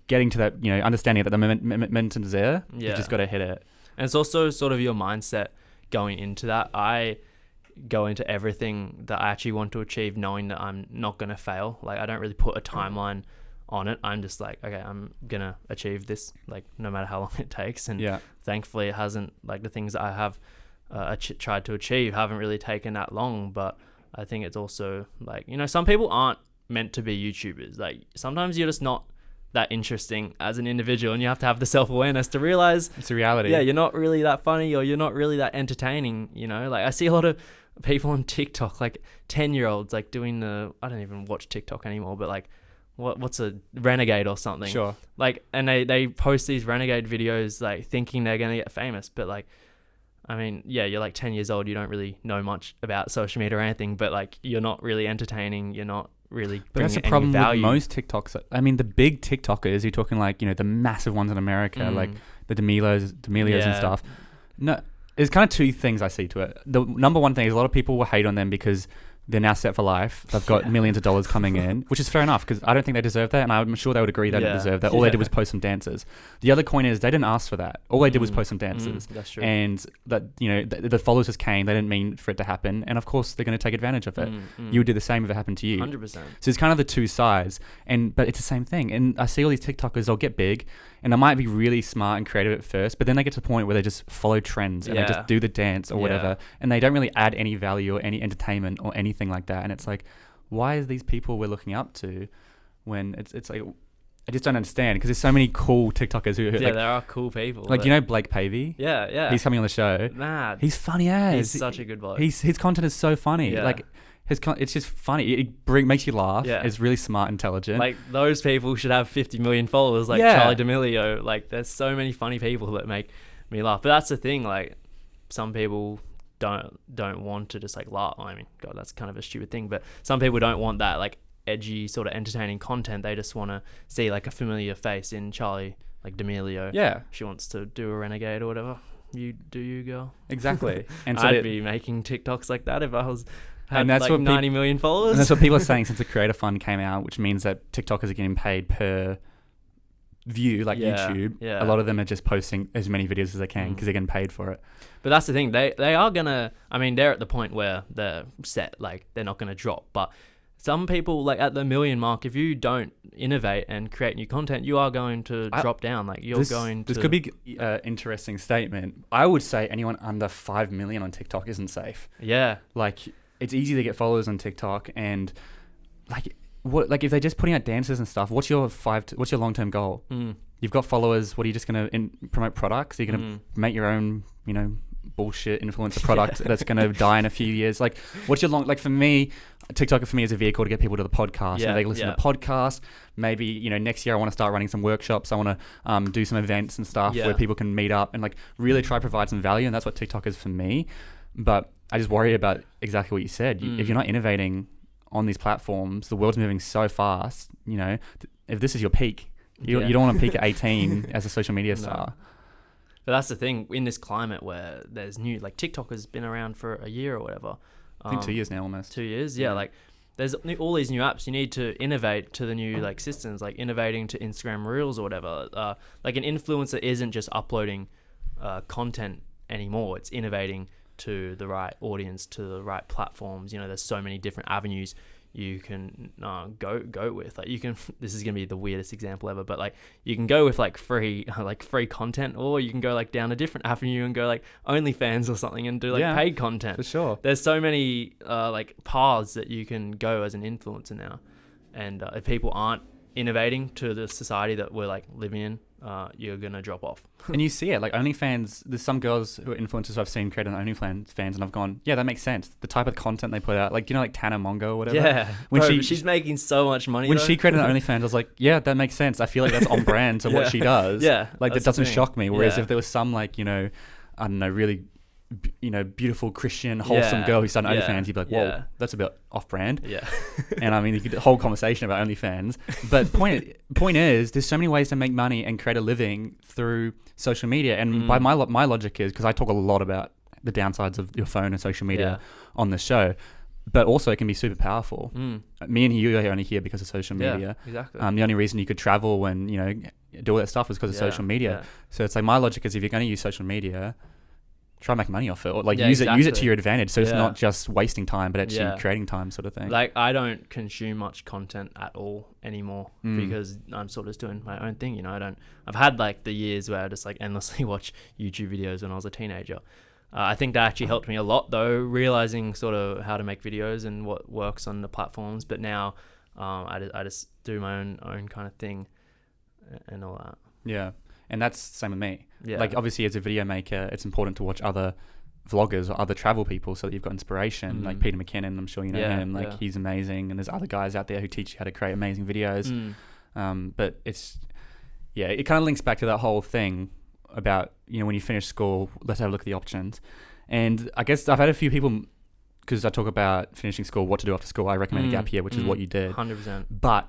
getting to that, understanding that the momentum's there. Yeah. You just got to hit it. And it's also sort of your mindset going into that. I go into everything that I actually want to achieve knowing that I'm not going to fail. Like I don't really put a timeline on it. I'm just like, okay, I'm gonna achieve this, like no matter how long it takes. And thankfully it hasn't, like the things that I have tried to achieve haven't really taken that long. But I think it's also like, some people aren't meant to be YouTubers. Like sometimes you're just not that interesting as an individual, and you have to have the self-awareness to realize it's a reality. Yeah, you're not really that funny, or you're not really that entertaining. Like I see a lot of people on TikTok, like 10-year-olds, like doing I don't even watch TikTok anymore, but like what's a renegade or something. Sure. Like, and they post these renegade videos like thinking they're gonna get famous, but like, I mean, yeah, you're like 10 years old, you don't really know much about social media or anything, but like you're not really entertaining, you're not really bringing But that's the any problem value. with most TikToks. I mean, the big TikTokers, you're talking like, the massive ones in America, like the D'Amelios and stuff. No, there's kind of 2 things I see to it. The number one thing is a lot of people will hate on them because they're now set for life. They've got millions of dollars coming in, which is fair enough because I don't think they deserve that, and I'm sure they would agree they didn't deserve that. All they did was post some dances. The other coin is they didn't ask for that. All they did was post some dances. That's true. And that the followers just came. They didn't mean for it to happen, and of course they're going to take advantage of it. You would do the same if it happened to you. 100%. So it's kind of the 2 sides, but it's the same thing. And I see all these TikTokers, they'll get big, and they might be really smart and creative at first, but then they get to the point where they just follow trends and they just do the dance or whatever, and they don't really add any value or any entertainment or anything like that. And it's like, why are these people we're looking up to when it's like, I just don't understand, because there's so many cool TikTokers who there are cool people. Like, Blake Pavey? Yeah. He's coming on the show. Mad. He's funny as. He's such a good bloke. His content is so funny. Yeah. Like, it's just funny. It makes you laugh. Yeah. It's really smart, intelligent. Like those people should have 50 million followers, like Charli D'Amelio. Like there's so many funny people that make me laugh. But that's the thing, like some people don't want to just like laugh. I mean, God, that's kind of a stupid thing, but some people don't want that like edgy sort of entertaining content. They just want to see like a familiar face in Charli like D'Amelio. Yeah. She wants to do a renegade or whatever. You girl. Exactly. And so I'd be making TikToks like that if I was and that's like what 90 million followers. And that's what people are saying since the Creator Fund came out, which means that TikTokers are getting paid per view, like YouTube. Yeah. A lot of them are just posting as many videos as they can because they're getting paid for it. But that's the thing. They are gonna. I mean, they're at the point where they're set. Like they're not gonna drop. But some people, like at the 1 million mark, if you don't innovate and create new content, you are going to drop down. Like you're going to. This could be an interesting statement. I would say anyone under 5 million on TikTok isn't safe. Yeah. Like it's easy to get followers on TikTok, and like if they're just putting out dances and stuff, what's your long-term goal? You've got followers. What are you just going to promote products? Are you going to make your own, bullshit influencer product that's going to die in a few years? Like, what's your for me, TikTok for me is a vehicle to get people to the podcast. Yeah, they listen to the podcast. Maybe, next year I want to start running some workshops. I want to do some events and stuff where people can meet up and really try to provide some value. And that's what TikTok is for me. But I just worry about exactly what you said. If you're not innovating on these platforms, the world's moving so fast. If this is your peak, you don't want to peak at 18 as a social media star. But that's the thing in this climate where there's new, like TikTok has been around for a year or whatever. I think 2 years now, almost. 2 years, yeah. Like there's all these new apps. You need to innovate to the new like systems, like innovating to Instagram Reels or whatever. Like an influencer isn't just uploading content anymore. It's innovating to the right audience, to the right platforms. You know, there's so many different avenues you can go with. Like you can, this is gonna be the weirdest example ever, but like you can go with like free content, or you can go like down a different avenue and go like OnlyFans or something and do like paid content. For sure. There's so many like paths that you can go as an influencer now, and if people aren't innovating to the society that we're like living in, you're gonna drop off. And you see it, like OnlyFans, there's some girls who are influencers who I've seen create an OnlyFans, and I've gone, yeah, that makes sense. The type of content they put out, like, you know, like Tana Mongo or whatever. Yeah, when she's making so much money. When she created an OnlyFans, I was like, yeah, that makes sense. I feel like that's on brand to what she does. Yeah, like that doesn't shock me. Whereas if there was some like, you know, I don't know, really, you know, beautiful Christian, wholesome girl who started OnlyFans, you'd be like, whoa, that's a bit off-brand. Yeah. And I mean, you could a whole conversation about OnlyFans. But point is, there's so many ways to make money and create a living through social media. And by my logic is, because I talk a lot about the downsides of your phone and social media on the show, but also it can be super powerful. Me and you are only here because of social media. Yeah, exactly. The only reason you could travel and, you know, do all that stuff was because of social media. So it's like, my logic is, if you're going to use social media, try and make money off it, or like use it to your advantage. So it's not just wasting time, but actually creating time, sort of thing. Like I don't consume much content at all anymore because I'm sort of just doing my own thing. You know, I've had like the years where I just like endlessly watch YouTube videos when I was a teenager. I think that actually helped me a lot though, realizing sort of how to make videos and what works on the platforms. But now I just do my own kind of thing and all that. Yeah. And that's the same with me. Yeah. Like obviously as a video maker, it's important to watch other vloggers or other travel people so that you've got inspiration. Like Peter McKinnon, I'm sure you know him. Like he's amazing. And there's other guys out there who teach you how to create amazing videos. But it's, it kind of links back to that whole thing about, you know, when you finish school, let's have a look at the options. And I guess I've had a few people, because I talk about finishing school, what to do after school. I recommend a gap year, which is what you did. 100%. But,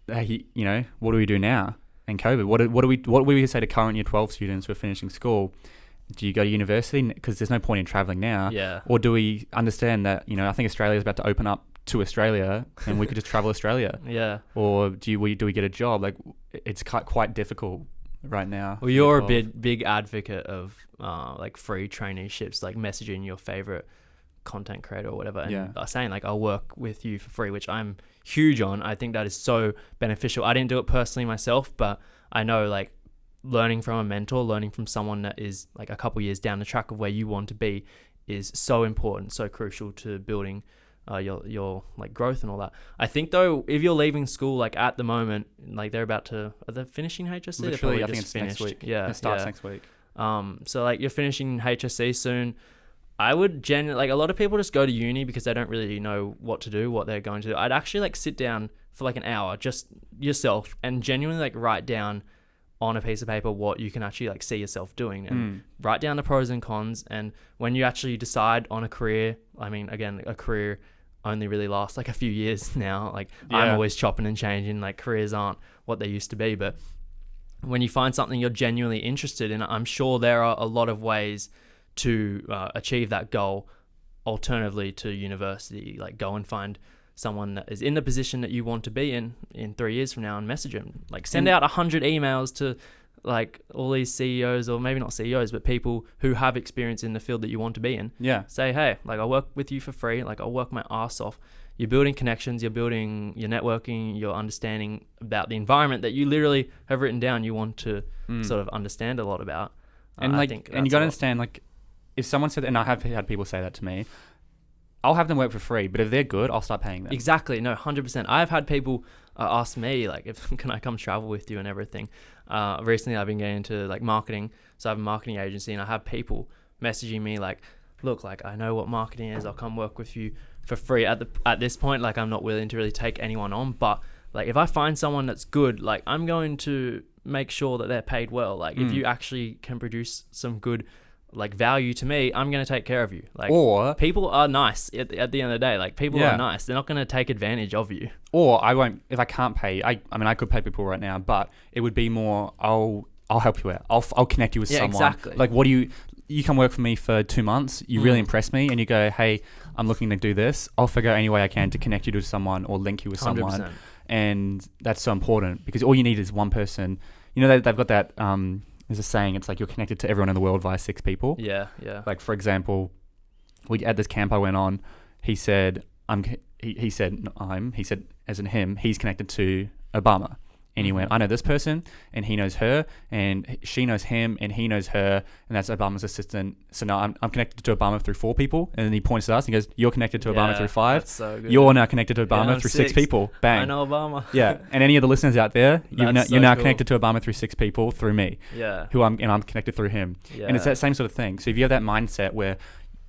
you know, what do we do now? And COVID, what do we say to current year 12 students who are finishing school? Do you go to university because there's no point in traveling now? Yeah. Or do we understand that, you know, I think Australia is about to open up to Australia and we could just travel Australia? Yeah. Or do we get a job? Like it's quite difficult right now. Well, you're a big advocate of like free traineeships, like messaging your favorite content creator or whatever, and saying like, I'll work with you for free, which I'm huge on. I think that is so beneficial. I didn't do it personally myself, but I know like learning from a mentor, learning from someone that is like a couple years down the track of where you want to be is so important, so crucial to building your like growth and all that. I think though, if you're leaving school like at the moment, like are they finishing HSC? Literally, I think it's next week. Yeah, it starts next week. So like you're finishing HSC soon. I would like a lot of people just go to uni because they don't really know what to do, what they're going to do. I'd actually like sit down for like an hour, just yourself, and genuinely like write down on a piece of paper what you can actually like see yourself doing, and write down the pros and cons. And when you actually decide on a career, I mean, again, a career only really lasts like a few years now. Like I'm always chopping and changing, like careers aren't what they used to be. But when you find something you're genuinely interested in, I'm sure there are a lot of ways to achieve that goal alternatively to university. Like go and find someone that is in the position that you want to be in 3 years from now and message them. Like send out 100 emails to like all these CEOs, or maybe not CEOs, but people who have experience in the field that you want to be in. Yeah. Say, hey, like I'll work with you for free. Like I'll work my ass off. You're building connections, you're building your networking, you're understanding about the environment that you literally have written down you want to sort of understand a lot about. And like, and you got to understand, like, if someone said, and I have had people say that to me, I'll have them work for free, but if they're good, I'll start paying them. Exactly. No, 100%. I've had people ask me, like, if can I come travel with you and everything. Recently, I've been getting into, like, marketing. So I have a marketing agency, and I have people messaging me, like, look, like, I know what marketing is. I'll come work with you for free. At this point, like, I'm not willing to really take anyone on. But, like, if I find someone that's good, like, I'm going to make sure that they're paid well. Like, if you actually can produce some good like value to me, I'm going to take care of you. Like, or people are nice at the end of the day. Like people are nice. They're not going to take advantage of you. Or I won't, if I can't pay, I mean, I could pay people right now, but it would be more, I'll help you out. I'll connect you with someone. Exactly. Like, what do you, you come work for me for 2 months, you really impress me, and you go, hey, I'm looking to do this. I'll figure out any way I can to connect you to someone or link you with 100%. someone. And that's so important because all you need is one person. You know, they've got that, there's a saying, it's like you're connected to everyone in the world via 6 people. Yeah, yeah. Like, for example, at this camp I went on, he said, he said, as in him, he's connected to Obama. And he went, I know this person, and he knows her, and she knows him, and he knows her, and that's Obama's assistant. So now I'm connected to Obama through 4 people, and then he points at us and goes, you're connected to Obama through 5. That's so good. You're now connected to Obama I'm through 6 people. Bang. I know Obama. Yeah, and any of the listeners out there, you're now cool. connected to Obama through 6 people through me. Yeah. I'm connected through him. Yeah. And it's that same sort of thing. So if you have that mindset where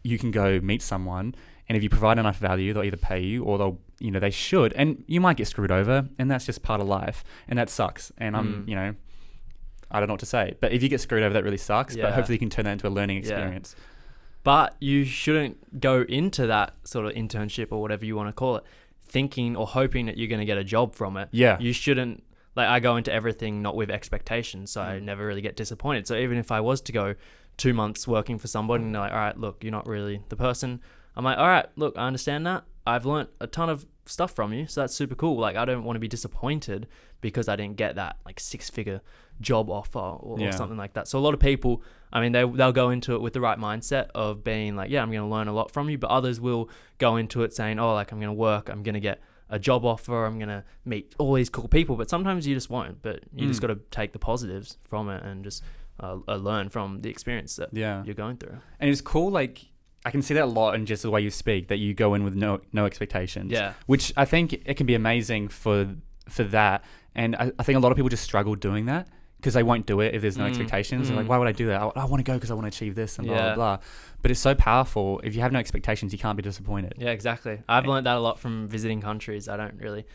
you can go meet someone, and if you provide enough value, they'll either pay you or they'll, they should. And you might get screwed over, and that's just part of life, and that sucks. And I don't know what to say. But if you get screwed over, that really sucks. Yeah. But hopefully you can turn that into a learning experience. Yeah. But you shouldn't go into that sort of internship or whatever you want to call it, thinking or hoping that you're going to get a job from it. Yeah. You shouldn't, like, I go into everything not with expectations, so I never really get disappointed. So even if I was to go 2 months working for somebody and they're like, all right, look, you're not really the person, I'm like, all right, look, I understand that. I've learnt a ton of stuff from you, so that's super cool. Like, I don't want to be disappointed because I didn't get that like 6-figure job offer or something like that. So a lot of people, I mean, they'll go into it with the right mindset of being like, yeah, I'm going to learn a lot from you. But others will go into it saying, oh, like, I'm going to work, I'm going to get a job offer, I'm going to meet all these cool people. But sometimes you just won't. But you just got to take the positives from it and just learn from the experience that you're going through. And it's cool, like, I can see that a lot in just the way you speak, that you go in with no expectations. Yeah. Which I think it can be amazing for that. And I think a lot of people just struggle doing that because they won't do it if there's no expectations. They're like, why would I do that? I want to go because I want to achieve this and blah, blah, blah. But it's so powerful. If you have no expectations, you can't be disappointed. Yeah, exactly. I've learned that a lot from visiting countries. I don't really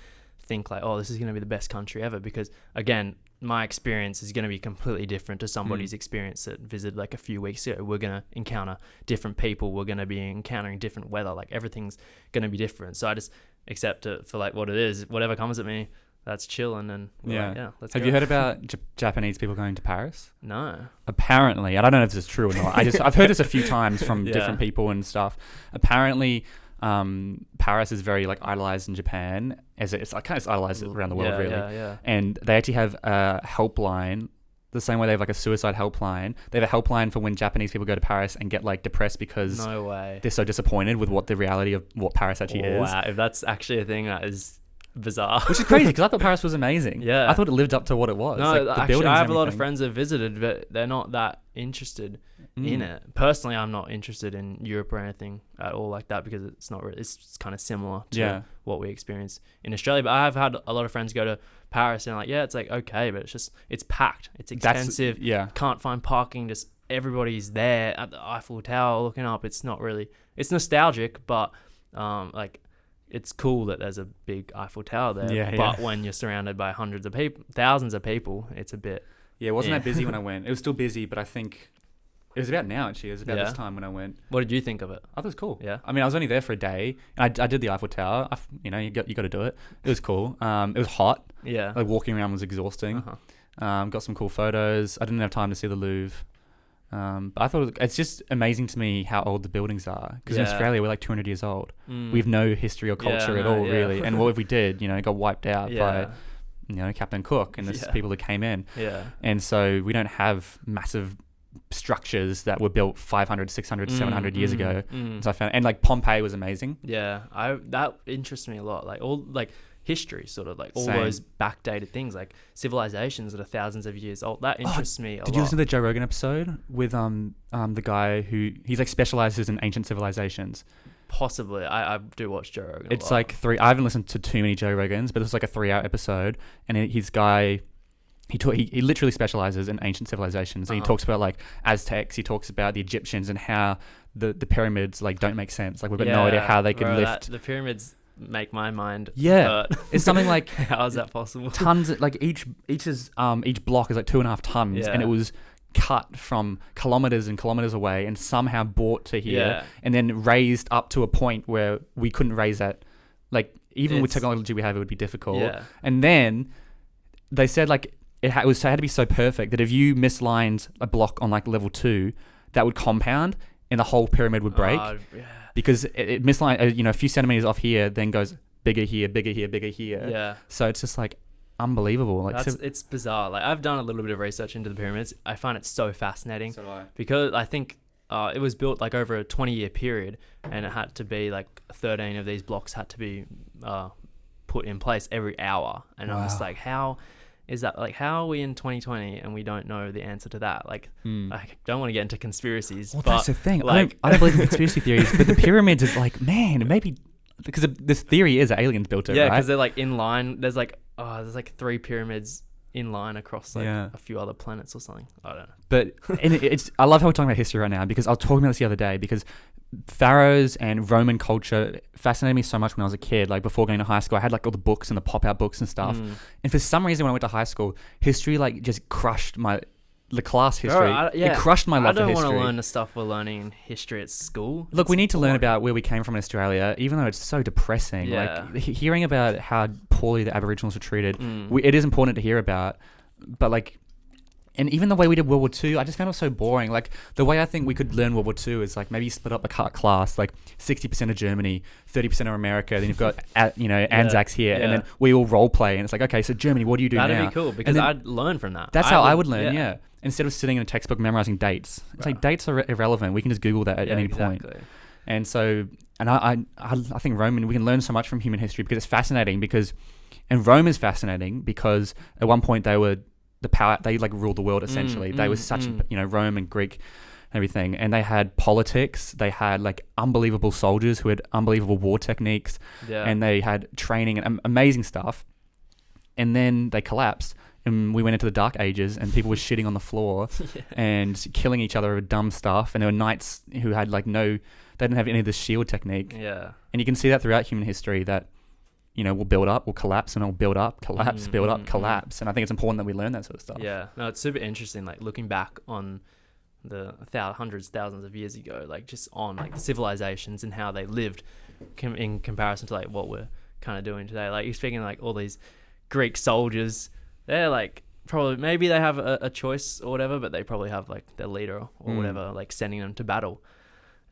think like, oh, this is going to be the best country ever because, again, my experience is going to be completely different to somebody's experience that visited like a few weeks ago. We're going to encounter different people. We're going to be encountering different weather. Like, everything's going to be different. So I just accept it for like what it is. Whatever comes at me, that's chilling. And let's go. Have you heard about Japanese people going to Paris? No. Apparently, and I don't know if this is true or not. I've heard this a few times from different people and stuff. Apparently, Paris is very like idolized in Japan, as it's like kind of idolized around the world, really. And they actually have a helpline, the same way they have like a suicide helpline. They have a helpline for when Japanese people go to Paris and get like depressed because they're so disappointed with what the reality of what Paris actually is. Wow, if that's actually a thing, that is bizarre. Which is crazy because I thought Paris was amazing. Yeah, I thought it lived up to what it was. No, like, the actually, I have a lot of everything. friends that visited, but they're not that interested in it. Personally, I'm not interested in Europe or anything at all like that because it's not really, it's kind of similar to what we experience in Australia. But I have had a lot of friends go to Paris and like, it's like okay, but it's packed, it's expensive, can't find parking, just everybody's there at the Eiffel Tower looking up. It's not really, it's nostalgic, but like, it's cool that there's a big Eiffel Tower there, but when you're surrounded by hundreds of people, thousands of people, it's a bit. Yeah, it wasn't that busy when I went. It was still busy, but I think it was about now, actually. It was about this time when I went. What did you think of it? I thought it was cool. Yeah. I mean, I was only there for a day. And I did the Eiffel Tower. You got to do it. It was cool. It was hot. Yeah. Like, walking around was exhausting. Got some cool photos. I didn't have time to see the Louvre. But I thought it's just amazing to me how old the buildings are. Because in Australia, we're like 200 years old. We have no history or culture at all, really. And what if we did? It got wiped out by Captain Cook and the people that came in. Yeah. And so we don't have massive structures that were built 500, 600, 700 years ago. So I found, and like Pompeii was amazing. Yeah. That interests me a lot. Like all like history, sort of like all those backdated things, like civilizations that are thousands of years old. That interests me a lot. Did you listen to the Joe Rogan episode with the guy who he's like specializes in ancient civilizations? Possibly. I do watch Joe Rogan. It's like I haven't listened to too many Joe Rogans, but it's like a 3-hour episode, and his guy. He literally specializes in ancient civilizations. And he talks about like Aztecs. He talks about the Egyptians and how the pyramids like don't make sense. Like we've got no idea how they could lift. The pyramids make my mind hurt. It's something like how is that possible? Tons of, like each block is like 2.5 tons, and it was cut from kilometers and kilometers away and somehow brought to here and then raised up to a point where we couldn't raise that. Like even with technology we have, it would be difficult. Yeah. And then they said like. It had to be so perfect that if you mislined a block on like level 2, that would compound and the whole pyramid would break Yeah. because it misaligned, a few centimeters off here, then goes bigger here, bigger here, bigger here. Yeah. So it's just like unbelievable. Like It's bizarre. Like I've done a little bit of research into the pyramids. I find it so fascinating So do I. because I think it was built like over a 20-year period, and it had to be like 13 of these blocks had to be put in place every hour. And I'm just Wow. like, how is that? Like, how are we in 2020 and we don't know the answer to that? Like, I don't want to get into conspiracies. Well, but that's the thing. Like, I don't believe in conspiracy theories, but the pyramids is like, man, maybe because this theory is that aliens built it, yeah, right? because they're like in line. There's like 3 pyramids in line across like Yeah. a few other planets or something. I don't know. But it's I love how we're talking about history right now because I was talking about this the other day because pharaohs and Roman culture fascinated me so much when I was a kid. Like before going to high school, I had like all the books and the pop-out books and stuff. And for some reason, when I went to high school, history like just crushed the class history. It crushed my love for history. I don't want to learn the stuff we're learning in history at school. Look, we It's need to learn boring. about where we came from in Australia, even though it's so depressing. Yeah. Like hearing about how poorly the Aboriginals were treated, it is important to hear about. But like, and even the way we did World War II, I just found it so boring. Like the way I think we could learn World War II is like maybe split up the class, like 60% of Germany, 30% of America. Then you've got Anzacs here, and then we all role play, and it's like, okay, so Germany, what do you do now? That'd be cool because then, I'd learn from that. That's how I would learn. Yeah. Instead of sitting in a textbook memorizing dates, it's like dates are irrelevant. We can just Google that at any point. And so, and I think we can learn so much from human history because it's fascinating. And Rome is fascinating because at one point they were the power. They like ruled the world essentially. They were such Rome and Greek, and everything, and they had politics. They had like unbelievable soldiers who had unbelievable war techniques, and they had training and amazing stuff. And then they collapsed. And we went into the Dark Ages, and people were shitting on the floor and killing each other over dumb stuff. And there were knights who had like they didn't have any of the shield technique. Yeah. And you can see that throughout human history that, we'll build up, we'll collapse, and we'll build up, collapse, build up, collapse. And I think it's important that we learn that sort of stuff. Yeah. No, it's super interesting. Like looking back on the hundreds, thousands of years ago, like just on like the civilizations and how they lived in comparison to like what we're kind of doing today. Like you're speaking like all these Greek soldiers. They're like probably maybe they have a choice or whatever, but they probably have like their leader or whatever like sending them to battle,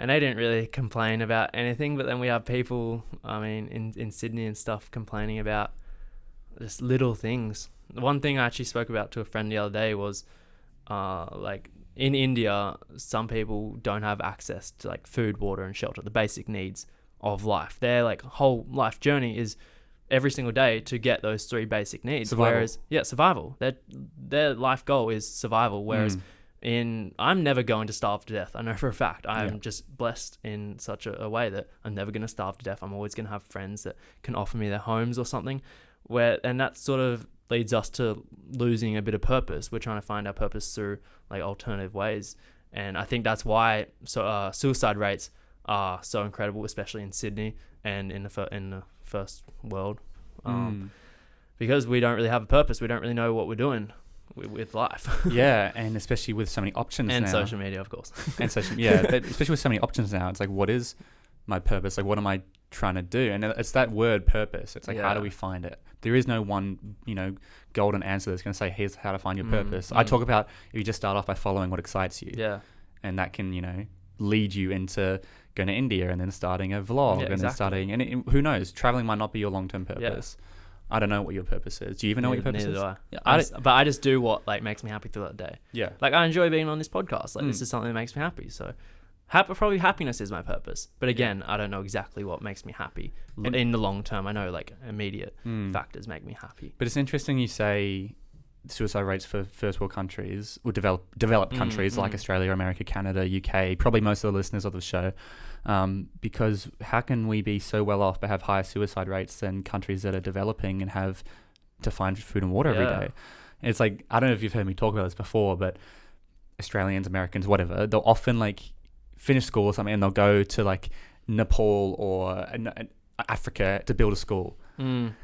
and they didn't really complain about anything. But then we have people, I mean, in Sydney and stuff complaining about just little things. One thing I actually spoke about to a friend the other day was like in India, some people don't have access to like food, water, and shelter, the basic needs of life. Their like whole life journey is every single day to get those 3 basic needs. Survival. Survival. Their life goal is survival. Whereas I'm never going to starve to death. I know for a fact. I'm just blessed in such a way that I'm never going to starve to death. I'm always going to have friends that can offer me their homes or something. And that sort of leads us to losing a bit of purpose. We're trying to find our purpose through like alternative ways. And I think that's why suicide rates are so incredible, especially in Sydney and in the first world, because we don't really have a purpose. We don't really know what we're doing with life. Yeah, and especially with so many options and now. social media, of course. And social, yeah, but especially with so many options now, it's like, what is my purpose? Like, what am I trying to do? And it's that word purpose. It's like, how do we find it? There is no one, golden answer that's going to say, here's how to find your purpose. I talk about if you just start off by following what excites you. Yeah. And that can, lead you into going to India and then starting a vlog and then starting, who knows, traveling might not be your long-term purpose. I don't know what your purpose is. Do you even know what your purpose is? Neither do I. But I just do what like makes me happy throughout the day. Yeah. Like I enjoy being on this podcast. Like this is something that makes me happy. So probably happiness is my purpose. But again, I don't know exactly what makes me happy in the long term. I know like immediate factors make me happy. But it's interesting you say suicide rates for first world countries or developed countries like Australia, America, Canada, UK, probably most of the listeners of the show, because how can we be so well off but have higher suicide rates than countries that are developing and have to find food and water every day? And it's like, I don't know if you've heard me talk about this before, but Australians, Americans, whatever, they'll often like finish school or something and they'll go to like Nepal or Africa to build a school. And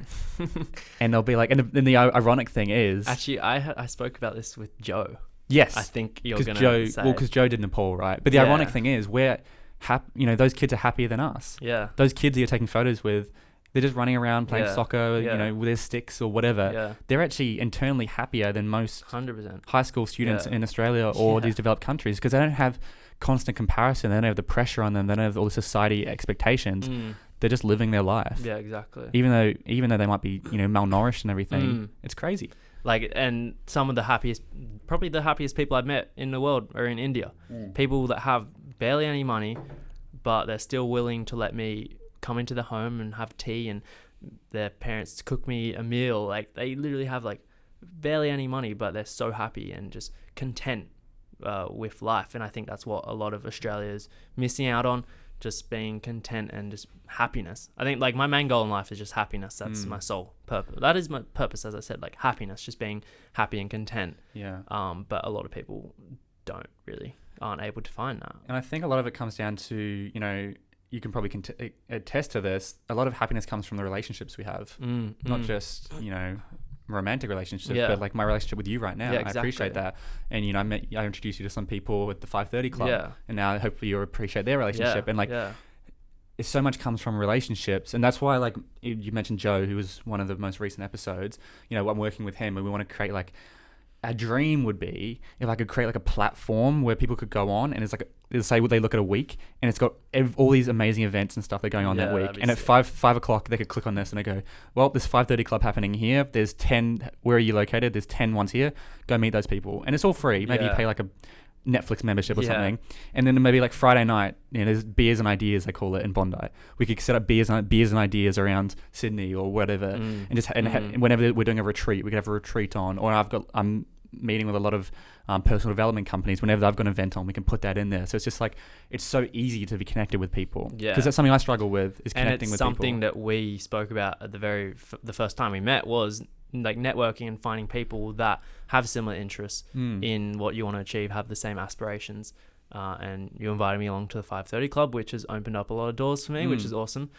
they'll be like, and the ironic thing is, actually, I spoke about this with Joe. Yes, I think you're gonna say, because Joe did Nepal, right? But the ironic thing is, those kids are happier than us. Yeah, those kids that you're taking photos with, they're just running around playing soccer, with their sticks or whatever. Yeah. They're actually internally happier than most 100% high school students in Australia or these developed countries because they don't have constant comparison. They don't have the pressure on them. They don't have all the society expectations. They're just living their life. Yeah, exactly. Even though they might be, malnourished and everything, it's crazy. Like, and some of the happiest, probably the happiest people I've met in the world are in India. People that have barely any money, but they're still willing to let me come into the home and have tea, and their parents cook me a meal. Like, they literally have like barely any money, but they're so happy and just content with life. And I think that's what a lot of Australia is missing out on, just being content and just happiness. I think like my main goal in life is just happiness. That's my sole purpose. That is my purpose, as I said, like happiness, just being happy and content. Yeah. But a lot of people aren't able to find that. And I think a lot of it comes down to, you can probably attest to this. A lot of happiness comes from the relationships we have, not just, romantic relationships, but like my relationship with you right now. Yeah, exactly. I appreciate that. And I introduced you to some people at the 5:30 Club, and now hopefully you'll appreciate their relationship. And like so much comes from relationships, and that's why, like you mentioned Joe, who was one of the most recent episodes. I'm working with him, and we want to create like, a dream would be if I could create like a platform where people could go on, and it's like, say they look at a week, and it's got all these amazing events and stuff that are going on that week. And at 5 o'clock, they could click on this and they go, well, there's 5:30 Club happening here. There's 10. Where are you located? There's 10 ones here. Go meet those people, and it's all free. Maybe you pay like a Netflix membership or something, and then maybe like Friday night, there's beers and ideas, they call it, in Bondi. We could set up beers and ideas around Sydney or whatever, and just whenever we're doing a retreat, we could have a retreat on. Or I'm meeting with a lot of personal development companies. Whenever they've got an event on, we can put that in there. So it's just like, it's so easy to be connected with people. Yeah, because that's something I struggle with, is connecting with people. And it's something that we spoke about at the first time we met, was like networking and finding people that have similar interests in what you want to achieve, have the same aspirations. And you invited me along to the 5:30 Club, which has opened up a lot of doors for me, which is awesome.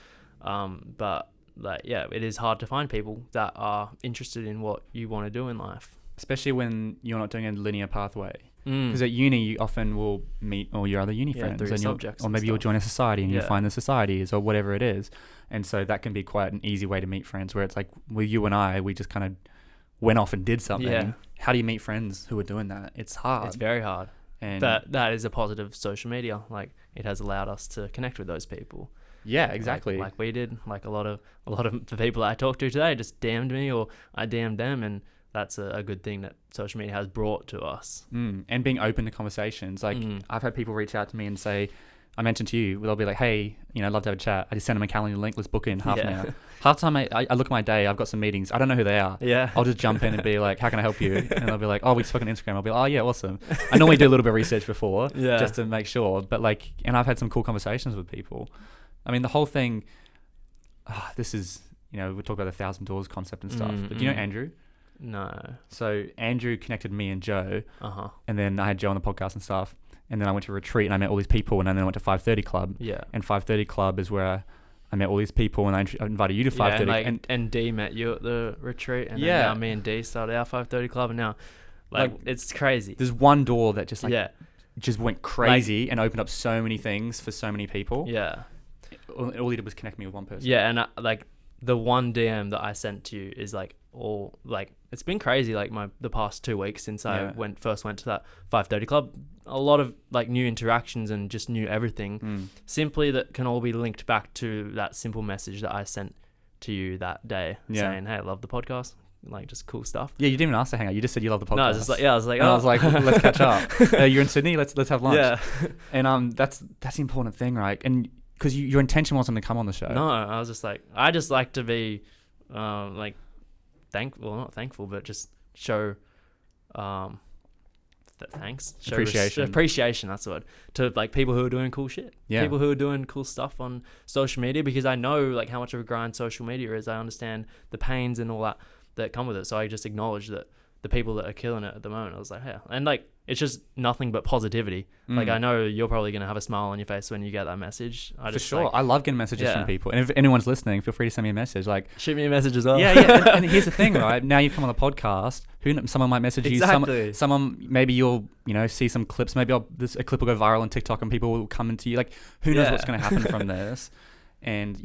But like, it is hard to find people that are interested in what you want to do in life, especially when you're not doing a linear pathway. Because at uni, you often will meet all your other uni friends, or maybe you'll join a society and you'll find the societies or whatever it is. And so that can be quite an easy way to meet friends, where it's like, with you and I, we just kind of went off and did something. Yeah. How do you meet friends who are doing that? It's hard. It's very hard. And that is a positive of social media. Like, it has allowed us to connect with those people. Yeah, exactly. Like we did. Like a lot of the people I talked to today just DM'd me, or I DM'd them, and that's a good thing that social media has brought to us. And being open to conversations. Like, I've had people reach out to me and say, I mentioned to you, they'll be like, hey, I'd love to have a chat. I just send them a calendar link. Let's book in half an hour. Half the time I look at my day, I've got some meetings. I don't know who they are. Yeah. I'll just jump in and be like, how can I help you? And they'll be like, oh, we spoke on Instagram. I'll be like, oh, yeah, awesome. I normally do a little bit of research before just to make sure. But like, and I've had some cool conversations with people. I mean, the whole thing, this is, we talk about the 1,000 doors concept and stuff. But do you know Andrew? No. So Andrew connected me and Joe, and then I had Joe on the podcast and stuff, and then I went to a retreat and I met all these people, and then I went to 5:30 Club. Yeah. And 5:30 Club is where I met all these people, and I invited you to 5:30. And D met you at the retreat, and then now me and D started our 5:30 Club, and now like it's crazy. There's one door that just just went crazy and opened up so many things for so many people. Yeah. All he did was connect me with one person. Yeah, and like the one DM that I sent to you is like all like, it's been crazy, like the past 2 weeks since I first went to that 5:30 Club. A lot of like new interactions and just new everything, simply that can all be linked back to that simple message that I sent to you that day, saying, hey, I love the podcast. Like, just cool stuff. Yeah, you didn't even ask to hang out. You just said you love the podcast. No, I was just like, I was like, I was like, let's catch up. You're in Sydney. Let's have lunch. Yeah. And that's the important thing, right? And because your intention wasn't to come on the show. No, I was just like, I just like to be like thankful, not thankful, but just show thanks, show appreciation. That's the word, to like people who are doing cool shit. Yeah. People who are doing cool stuff on social media, because I know like how much of a grind social media is. I understand the pains and all that come with it. So I just acknowledge that the people that are killing it at the moment, I was like, yeah. And like, it's just nothing but positivity. Like, I know you're probably going to have a smile on your face when you get that message. For sure. Like, I love getting messages from people. And if anyone's listening, feel free to send me a message. Like, shoot me a message as well. Yeah. and here's the thing, right? Now you come on the podcast, someone might message you. Someone, maybe you'll, see some clips. Maybe a clip will go viral on TikTok and people will come into you. Like, who knows what's going to happen from this? And,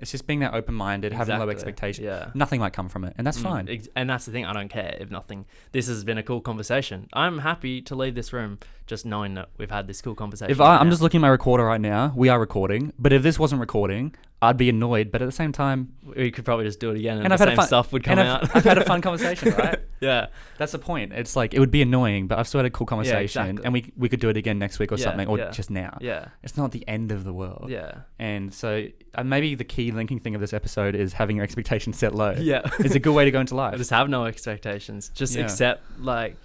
It's just being that open-minded, having low expectations. Yeah. Nothing might come from it, and that's fine. And that's the thing. I don't care if nothing. This has been a cool conversation. I'm happy to leave this room just knowing that we've had this cool conversation. If I'm just looking at my recorder right now, we are recording. But if this wasn't recording, I'd be annoyed. But at the same time, we could probably just do it again, and I've the had same stuff would come out. I've had a fun conversation, right? Yeah, that's the point. It's like it would be annoying, but I've still had a cool conversation, exactly. and we could do it again next week or something, or just now. Yeah, it's not the end of the world. Yeah, and so maybe the key linking thing of this episode is having your expectations set low. Yeah, it's a good way to go into life. Just have no expectations. Just accept like.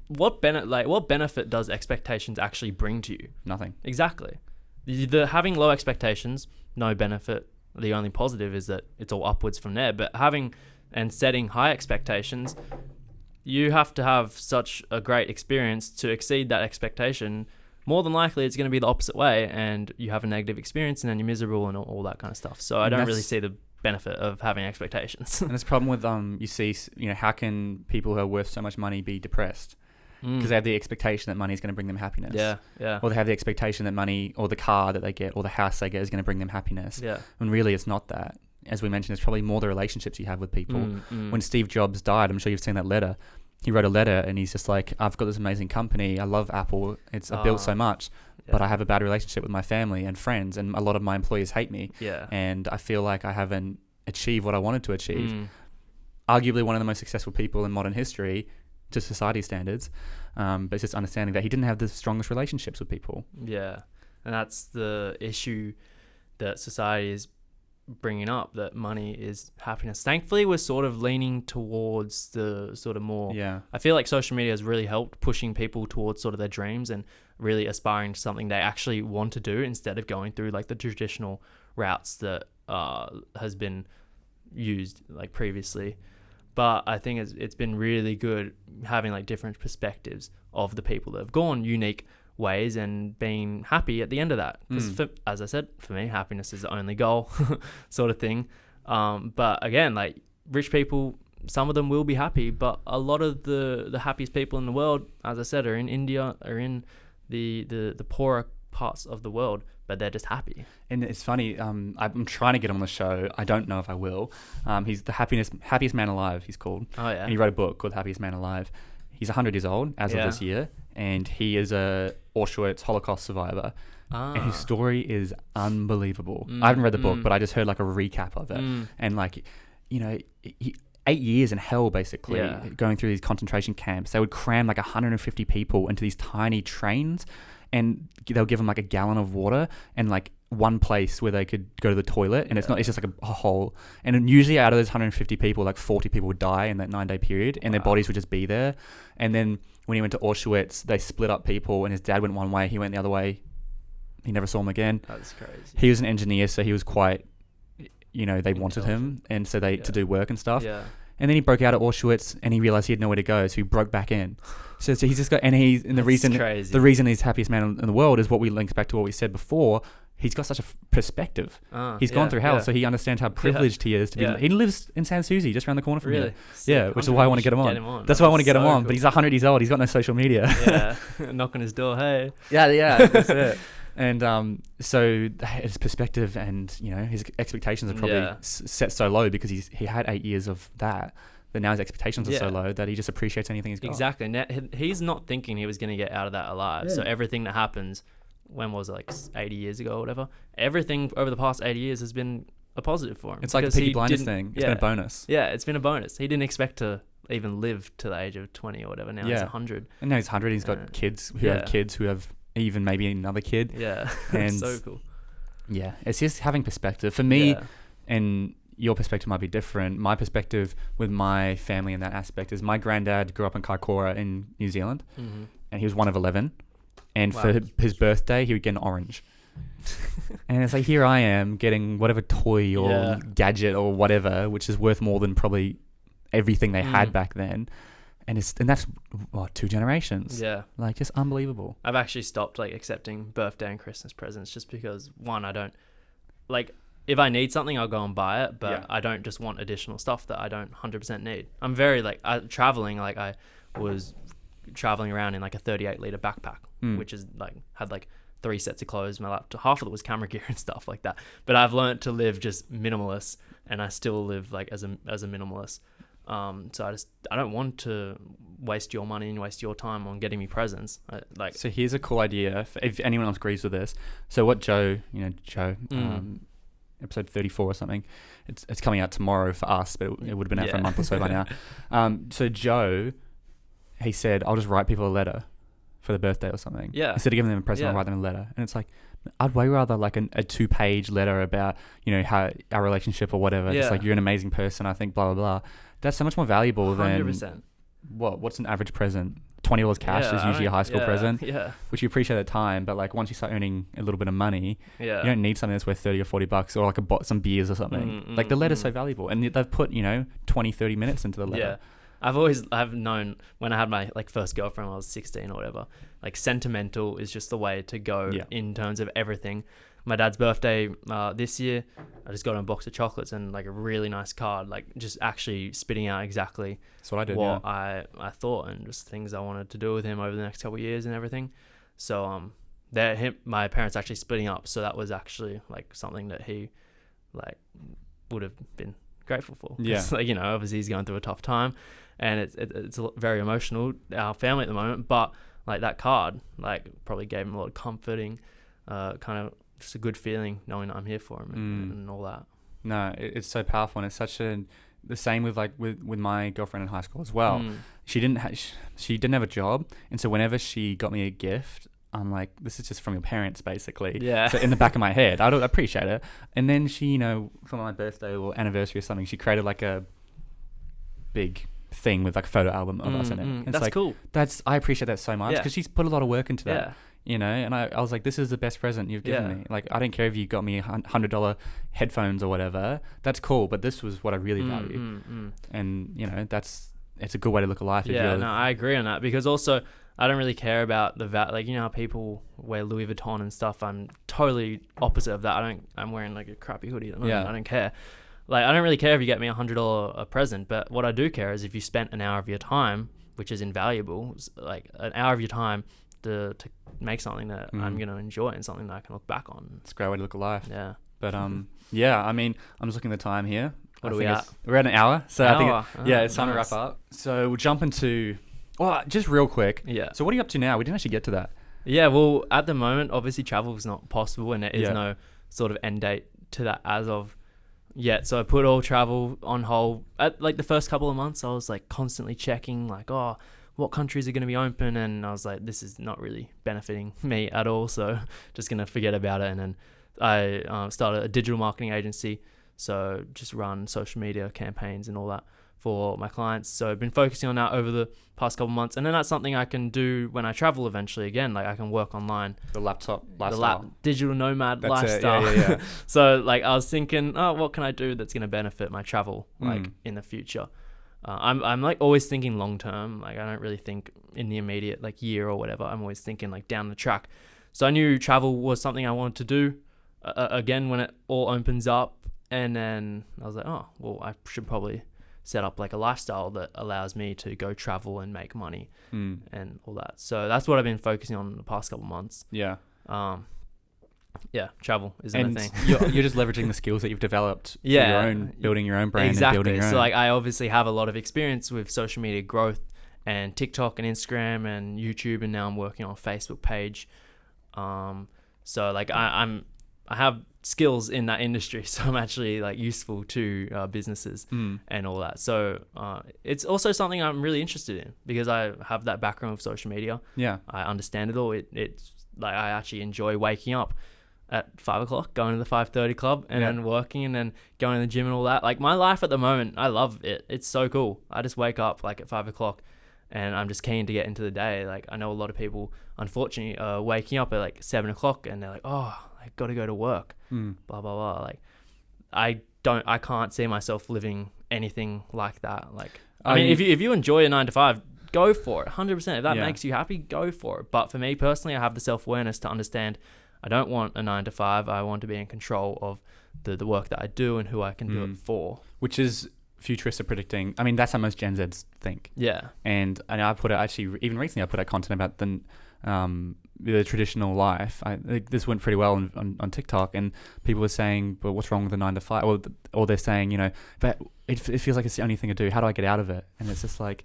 What benefit does expectations actually bring to you? Nothing. Exactly. The having low expectations, no benefit. The only positive is that it's all upwards from there. But having and setting high expectations, you have to have such a great experience to exceed that expectation. More than likely, it's going to be the opposite way, and you have a negative experience, and then you're miserable and all that kind of stuff. So I don't really see the benefit of having expectations. And it's a problem with you see, how can people who are worth so much money be depressed? Because they have the expectation that money is going to bring them happiness. Yeah. Or they have the expectation that money or the car that they get or the house they get is going to bring them happiness. Yeah. And really, it's not that. As we mentioned, it's probably more the relationships you have with people. When Steve Jobs died, I'm sure you've seen that letter. He wrote a letter and he's just like, I've got this amazing company. I love Apple. I've built so much. But I have a bad relationship with my family and friends, and a lot of my employees hate me. Yeah. And I feel like I haven't achieved what I wanted to achieve. Arguably one of the most successful people in modern history to society standards. But it's just understanding that he didn't have the strongest relationships with people. Yeah. And that's the issue that society is bringing up, that money is happiness. Thankfully, we're sort of leaning towards the sort of more... Yeah. I feel like social media has really helped pushing people towards sort of their dreams and really aspiring to something they actually want to do instead of going through like the traditional routes that has been used like previously. But I think it's been really good having like different perspectives of the people that have gone unique ways and being happy at the end of that. Because as I said, for me, happiness is the only goal sort of thing. But again, like rich people, some of them will be happy, but a lot of the happiest people in the world, as I said, are in India, are in the poorer parts of the world, but they're just happy. And it's funny, I'm trying to get him on the show. I don't know if I will. He's the happiest man alive, he's called. Oh yeah. And he wrote a book called Happiest Man Alive. He's 100 years old as of this year, and he is a Auschwitz Holocaust survivor. And his story is unbelievable. I haven't read the book, but I just heard like a recap of it. And like, he 8 years in hell, basically, going through these concentration camps. They would cram like 150 people into these tiny trains, and they'll give them like a gallon of water and like one place where they could go to the toilet, and it's just like a hole. And then usually out of those 150 people, like 40 people would die in that 9-day period, and their bodies would just be there. And then when he went to Auschwitz, they split up people, and his dad went one way, he went the other way. He never saw him again. That's crazy. He was an engineer, so he was quite, they wanted him, and so to do work and stuff. Yeah. And then he broke out at Auschwitz, and he realized he had nowhere to go, so he broke back in. So he's just got, and the reason he's happiest man in the world is what we links back to what we said before. He's got such a perspective. He's gone through hell, so he understands how privileged he is to be. He lives in San Souci, just around the corner from here. Yeah, which is why I want to get him on. That's why I want to get him on. Cool. But he's 100 years old. He's got no social media. Yeah, knock on his door. Hey. Yeah, that's it. And so his perspective and his expectations are probably set so low because he had 8 years of that. But now his expectations are so low that he just appreciates anything he's got. Exactly. Now, he's not thinking he was going to get out of that alive. So everything that happens, when was it, like 80 years ago or whatever, everything over the past 80 years has been a positive for him. It's like the Peaky Blinders thing. It's been a bonus. Yeah, it's been a bonus. He didn't expect to even live to the age of 20 or whatever. Now he's 100. And now he's 100. He's got kids who have kids who have even maybe another kid. Yeah. And so cool. Yeah. It's just having perspective. For me, and your perspective might be different. My perspective with my family in that aspect is my granddad grew up in Kaikoura in New Zealand, and he was one of 11. And for his birthday, he would get an orange. And it's like, here I am getting whatever toy or gadget or whatever, which is worth more than probably everything they had back then. And that's 2 generations. Yeah. Like, just unbelievable. I've actually stopped like accepting birthday and Christmas presents just because, one, I don't like, if I need something, I'll go and buy it, but I don't just want additional stuff that I don't 100% need. I'm very like traveling. Like I was traveling around in like a 38 liter backpack, which is like had like 3 sets of clothes, my laptop, half of it was camera gear and stuff like that. But I've learned to live just minimalist, and I still live like as a minimalist. So I don't want to waste your money and waste your time on getting me presents. So here's a cool idea if anyone else agrees with this. So what Joe, episode 34 or something, it's coming out tomorrow for us, but it would have been out for a month or so by now. So Joe, he said, I'll just write people a letter for their birthday or something. Yeah. Instead of giving them a present, I'll write them a letter. And it's like, I'd way rather like a 2-page letter about, how our relationship or whatever. Just like, you're an amazing person, I think, blah, blah, blah. That's so much more valuable 100%. Than what's an average present? $20 cash is usually a high school present, which you appreciate at the time. But like once you start earning a little bit of money, you don't need something that's worth $30 or $40 or like some beers or something. Like the letter's so valuable, and they've put 20-30 minutes into the letter. I've known when I had my like first girlfriend when I was 16 or whatever, like sentimental is just the way to go in terms of everything. My dad's birthday this year, I just got him a box of chocolates and like a really nice card, like just actually spitting out exactly that's what I did, I thought, and just things I wanted to do with him over the next couple of years and everything. So my parents actually splitting up, so that was actually like something that he like would have been grateful for. Like, obviously he's going through a tough time, and it's very emotional, our family at the moment, but like that card like probably gave him a lot of comforting kind of just a good feeling knowing that I'm here for him and all that. No, it's so powerful, and it's such the same with like with my girlfriend in high school as well. She didn't have a job, and so whenever she got me a gift, I'm like, this is just from your parents, basically. Yeah. So in the back of my head, I don't appreciate it. And then she, for my birthday or anniversary or something, she created like a big thing with like a photo album of us in it. That's like, cool. I appreciate that so much because she's put a lot of work into that. And I was like, this is the best present you've given me. Like, I don't care if you got me $100 headphones or whatever. That's cool, but this was what I really value. And, it's a good way to look at life. I agree on that, because also I don't really care about the like, how people wear Louis Vuitton and stuff. I'm totally opposite of that. I'm wearing like a crappy hoodie at the moment. I don't care. Like, I don't really care if you get me $100 a present, but what I do care is if you spent an hour of your time, which is invaluable, like an hour of your time to make something that I'm going to enjoy and something that I can look back on. It's a great way to look at life. Yeah. But I'm just looking at the time here. What are we at? We're at an hour. So I think it's time to wrap up. So we'll jump into, just real quick. Yeah. So what are you up to now? We didn't actually get to that. Yeah, well, at the moment, obviously travel is not possible, and there is no sort of end date to that as of yet. So I put all travel on hold. At like the first couple of months, I was like constantly checking like, what countries are going to be open, and I was like, this is not really benefiting me at all, so just going to forget about it. And then I started a digital marketing agency, so just run social media campaigns and all that for my clients. So I've been focusing on that over the past couple of months, and then that's something I can do when I travel eventually again. Like, I can work online. The laptop lifestyle. Digital nomad lifestyle. Yeah. So like, I was thinking, what can I do that's going to benefit my travel like in the future? I'm like always thinking long term. Like, I don't really think in the immediate like year or whatever. I'm always thinking like down the track. So I knew travel was something I wanted to do again when it all opens up. And then I was like, I should probably set up like a lifestyle that allows me to go travel and make money and all that. So that's what I've been focusing on the past couple months. Yeah. Travel is a thing. You're just leveraging the skills that you've developed for your own, building your own brand and building your own. So like, I obviously have a lot of experience with social media growth and TikTok and Instagram and YouTube, and now I'm working on a Facebook page. So like, I have skills in that industry, so I'm actually like useful to businesses and all that. So it's also something I'm really interested in because I have that background with social media. Yeah, I understand it all. It's like, I actually enjoy waking up at 5 o'clock, going to the 5:30 club, and then working, and then going to the gym and all that. Like, my life at the moment, I love it. It's so cool. I just wake up like at 5 o'clock, and I'm just keen to get into the day. Like, I know a lot of people, unfortunately, are waking up at like 7 o'clock, and they're like, I got to go to work, blah blah blah. Like, I can't see myself living anything like that. Like, I mean, if you enjoy a 9 to 5, go for it, 100%. If that makes you happy, go for it. But for me personally, I have the self-awareness to understand I don't want a 9 to 5. I want to be in control of the work that I do and who I can do it for. Which is Futurists are predicting. I mean, that's how most Gen Zs think. Yeah. And I put it, actually, even recently I put out content about the the traditional life. This went pretty well on TikTok, and people were saying, "But what's wrong with the 9 to 5?" Or they're saying, but it feels like it's the only thing to do. How do I get out of it? And it's just like,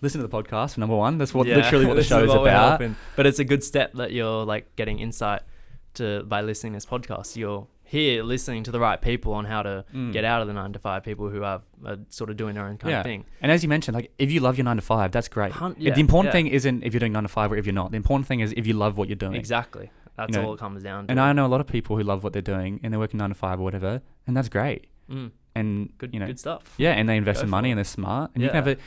listen to the podcast for number one. That's literally what the show is about. But it's a good step that you're like getting insight by listening to this podcast. You're here listening to the right people on how to get out of the 9 to 5, people who are sort of doing their own kind of thing. And as you mentioned, like if you love your 9 to 5, that's great. The important thing isn't if you're doing 9 to 5 or if you're not. The important thing is if you love what you're doing. Exactly. That's all it comes down to. And I know a lot of people who love what they're doing and they're working 9 to 5 or whatever, and that's great. And good stuff. Yeah, and they invest in money and they're smart. And you can have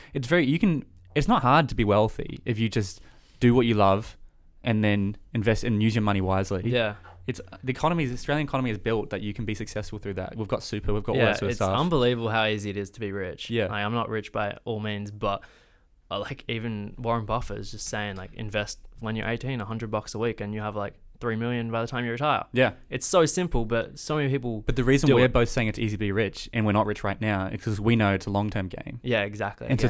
it's not hard to be wealthy if you just do what you love and then invest and use your money wisely. Yeah. It's the Australian economy is built that you can be successful through that. We've got super, we've got all that sort of stuff. It's unbelievable how easy it is to be rich. Yeah. Like, I'm not rich by all means, but like even Warren Buffett is just saying like invest when you're 18, $100 a week, and you have like 3 million by the time you retire. Yeah. It's so simple, but so many people. But the reason we're both saying it's easy to be rich and we're not rich right now is because we know it's a long-term game. Yeah, exactly. And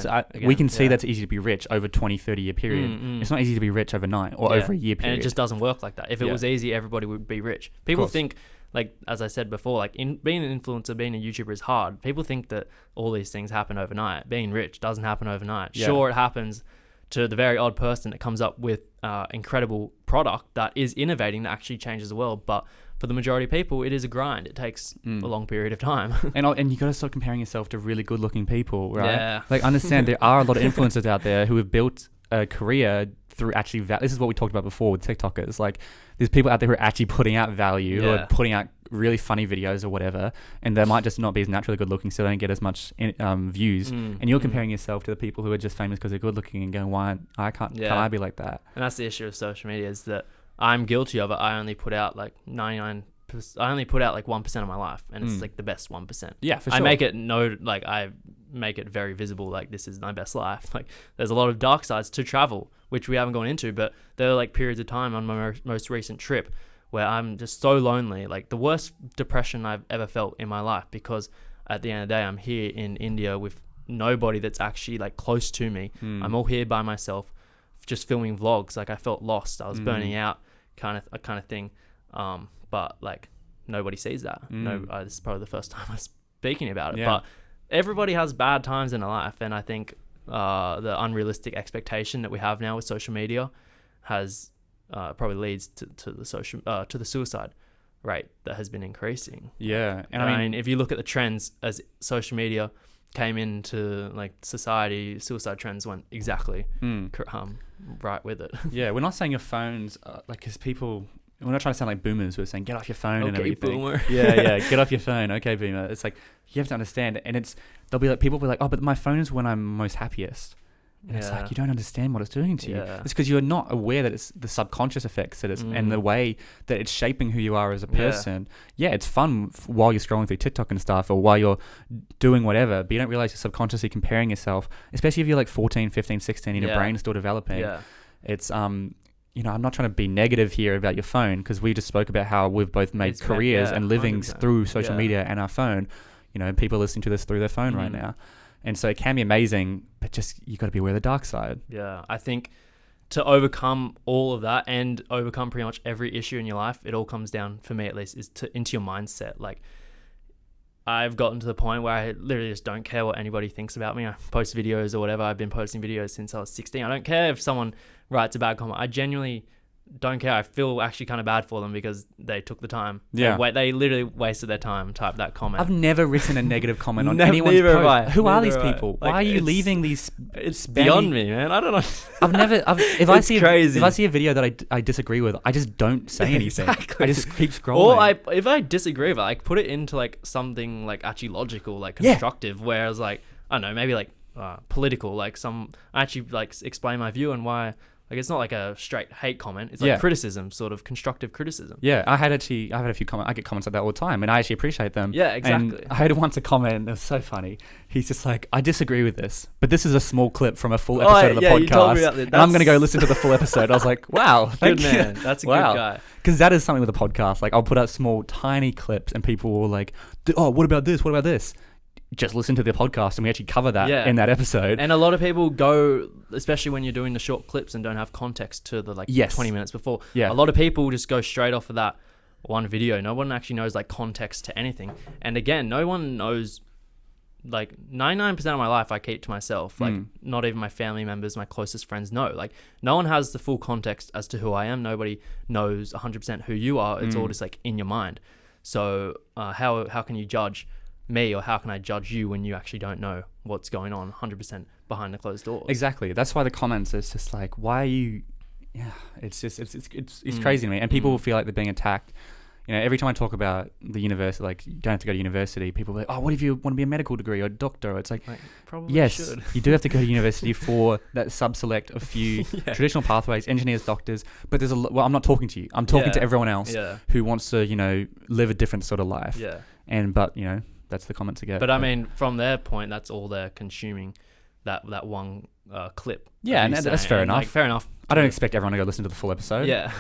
we can see that's easy to be rich over 20, 30 year period. It's not easy to be rich overnight or over a year period. And it just doesn't work like that. If it was easy, everybody would be rich. People think, like, as I said before, like being an influencer, being a YouTuber is hard. People think that all these things happen overnight. Being rich doesn't happen overnight. Yeah. Sure, it happens to the very odd person that comes up with incredible product that is innovating, that actually changes the world. But for the majority of people, it is a grind. It takes a long period of time. and you got to stop comparing yourself to really good looking people, right? Yeah. Like, understand there are a lot of influencers out there who have built a career through actually this is what we talked about before with TikTokers. Like, there's people out there who are actually putting out value, who are putting out really funny videos or whatever, and they might just not be as naturally good looking, so they don't get as much views. And you're comparing yourself to the people who are just famous because they're good looking and going, why can't I be like that? And that's the issue of social media, is that I'm guilty of it. I only put out like 1% of my life, and it's like the best 1%. Yeah, for sure. I make it very visible, like this is my best life. Like, there's a lot of dark sides to travel, which we haven't gone into, but there are like periods of time on my most recent trip where I'm just so lonely, like the worst depression I've ever felt in my life, because at the end of the day, I'm here in India with nobody that's actually like close to me. I'm all here by myself, just filming vlogs. Like, I felt lost. I was burning out, kind of thing. But like, nobody sees that. This is probably the first time I'm speaking about it. Yeah. But everybody has bad times in their life, and I think the unrealistic expectation that we have now with social media has probably leads to the suicide rate that has been increasing. Yeah, and I mean, if you look at the trends as social media came into like society, suicide trends went exactly right with it. Yeah, we're not saying your phones like, because people. We're not trying to sound like boomers. We're saying get off your phone and everything. Boomer. Yeah, get off your phone. Okay, boomer. It's like, you have to understand, and people will be like, oh, but my phone is when I'm most happiest. And it's like, you don't understand what it's doing to you. It's because you're not aware that it's the subconscious effects that it's and the way that it's shaping who you are as a person. Yeah, it's fun while you're scrolling through TikTok and stuff, or while you're doing whatever, but you don't realize you're subconsciously comparing yourself, especially if you're like 14, 15, 16 and your brain's still developing. Yeah. It's I'm not trying to be negative here about your phone, because we just spoke about how we've both made careers and livings 100%. Through social media and our phone. People listening to this through their phone right now. And so it can be amazing, but just you got to be aware of the dark side. Yeah, I think to overcome all of that and overcome pretty much every issue in your life, it all comes down, for me at least, is into your mindset. Like, I've gotten to the point where I literally just don't care what anybody thinks about me. I post videos or whatever. I've been posting videos since I was 16. I don't care if someone writes a bad comment. I genuinely don't care. I feel actually kind of bad for them because they took the time. Yeah. They literally wasted their time, typed that comment. I've never written a negative comment on anyone's post. Who are these people? Why are you leaving these? It's beyond me, man. I don't know. If I see a video that I disagree with, I just don't say anything. Exactly. I just keep scrolling. Or if I disagree with it, I put it into like something like actually logical, like constructive, whereas like, I don't know, maybe like political, like I actually like explain my view and why. Like, it's not like a straight hate comment. It's like criticism, sort of constructive criticism. Yeah, I've had a few comments. I get comments like that all the time, and I actually appreciate them. Yeah, exactly. And I had once a comment, it was so funny. He's just like, I disagree with this, but this is a small clip from a full episode of the podcast. You told me about that. And I'm going to go listen to the full episode. I was like, wow, good man. That's a good guy. Because that is something with a podcast. Like, I'll put out small, tiny clips, and people will like, oh, what about this? What about this? just listen to the podcast and we actually cover that Yeah. in that episode. And a lot of people go, especially when you're doing the short clips and don't have context to the like Yes. 20 minutes before. Yeah. A lot of people just go straight off of that one video. No one actually knows like context to anything. And again, no one knows, like 99% of my life I keep to myself. Like not even my family members, my closest friends know. Like no one has the full context as to who I am. Nobody knows 100% who you are. It's all just like in your mind. So how can you judge me, or how can I judge you when you actually don't know what's going on 100% behind the closed doors? Exactly. That's why the comments, it's just like, why are you? Yeah, it's just it's crazy to me, and people will feel like they're being attacked. You know, every time I talk about the university, like you don't have to go to university, people are like, oh, what if you want to be a medical degree or a doctor? It's like probably yes, should. you do have to go to university for that sub-select a few traditional pathways, engineers, doctors. But there's well, I'm not talking to you. I'm talking to everyone else who wants to, you know, live a different sort of life. Yeah. But you know, that's the comments I get. But I mean, from their point, that's all they're consuming, that one clip. Yeah, and that's fair enough. Like, fair enough. I don't expect everyone to go listen to the full episode. Yeah.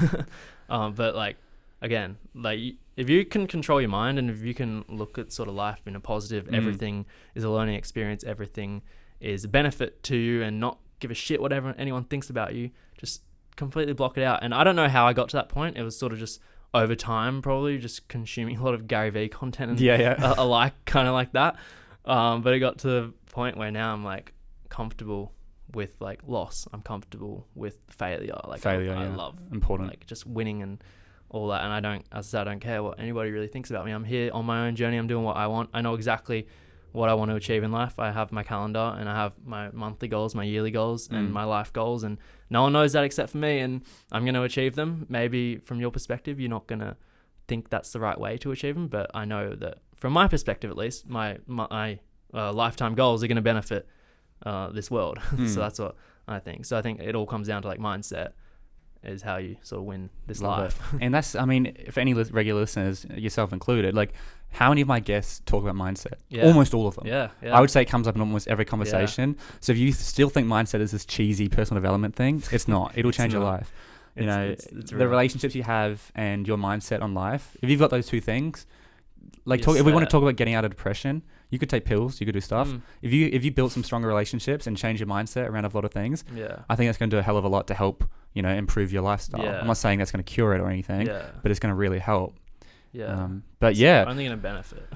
But like, again, like if you can control your mind and if you can look at sort of life in a positive, everything is a learning experience, everything is a benefit to you, and not give a shit whatever anyone thinks about you, just completely block it out. And I don't know how I got to that point. It was sort of just over time, probably just consuming a lot of Gary Vee content and alike, kind of like that. But it got to the point where now I'm like comfortable with like loss. I'm comfortable with failure. Like I love important, like just winning and all that. And I don't care what anybody really thinks about me. I'm here on my own journey. I'm doing what I want. I know exactly what I want to achieve in life. I have my calendar and I have my monthly goals, my yearly goals, and my life goals, and no one knows that except for me, and I'm going to achieve them. Maybe from your perspective, you're not going to think that's the right way to achieve them, but I know that from my perspective, at least, my lifetime goals are going to benefit this world. So that's what I think. So I think it all comes down to like mindset is how you sort of win this life. And that's, I mean, for any regular listeners, yourself included, like how many of my guests talk about mindset? Almost all of them. Yeah. I would say it comes up in almost every conversation. So if you still think mindset is this cheesy personal development thing, it's not. It'll change your life. You know, it's the relationships you have and your mindset on life. If you've got those two things, like if we want to talk about getting out of depression, you could take pills, you could do stuff. If you built some stronger relationships and change your mindset around a lot of things, I think that's going to do a hell of a lot to help, you know, improve your lifestyle. I'm not saying that's going to cure it or anything, but it's going to really help. But it's yeah, only going to benefit.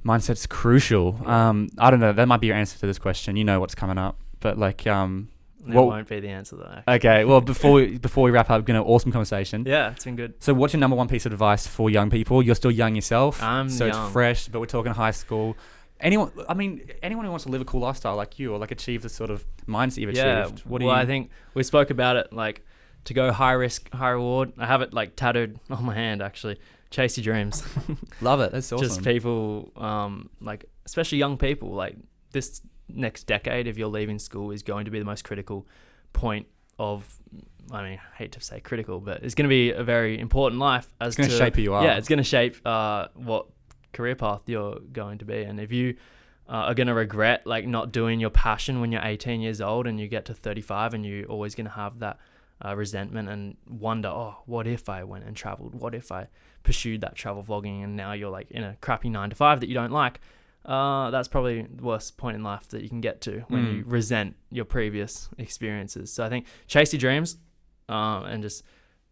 Mindset's crucial. I don't know. That might be your answer to this question. You know what's coming up, but like, That won't be the answer though. Okay. Well, before we wrap up, awesome conversation. Yeah, it's been good. So, what's your number one piece of advice for young people? You're still young yourself. I'm so young. It's fresh, but we're talking high school. Anyone who wants to live a cool lifestyle like you, or like achieve the sort of mindset you've achieved. I think we spoke about it, like to go high risk, high reward. I have it like tattooed on my hand actually. Chase your dreams. Love it. That's awesome. Just people, like especially young people, like this next decade, if you're leaving school, is going to be the most critical point of, I mean, I hate to say critical, but it's going to be a very important life. It's going to shape who you are. Yeah, it's going to shape what career path you're going to be. And if you are going to regret like not doing your passion when you're 18 years old and you get to 35, and you're always going to have that resentment and wonder, oh, what if I went and traveled? What if I pursued that travel vlogging and now you're like in a crappy 9-to-5 that you don't like? That's probably the worst point in life that you can get to, when you resent your previous experiences. So I think chase your dreams and just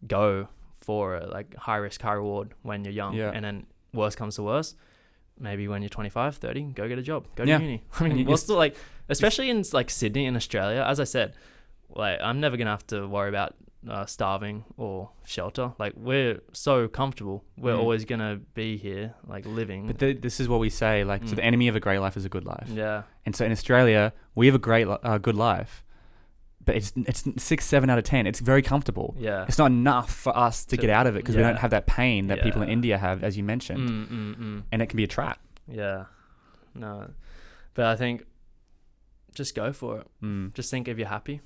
go for it, like high risk, high reward when you're young. And then worst comes to worst, maybe when you're 25, 30, go get a job, go to uni. I mean, we're still like, especially in like Sydney in Australia, as I said, like I'm never going to have to worry about starving or shelter. Like we're so comfortable, we're always gonna be here like living. But this is what we say, like so the enemy of a great life is a good life. And so in Australia we have a great good life, but it's 6, 7 out of 10. It's very comfortable. It's not enough for us to get out of it, because we don't have that pain that people in India have, as you mentioned. And it can be a trap. No, but I think just go for it. Just think, if you're happy,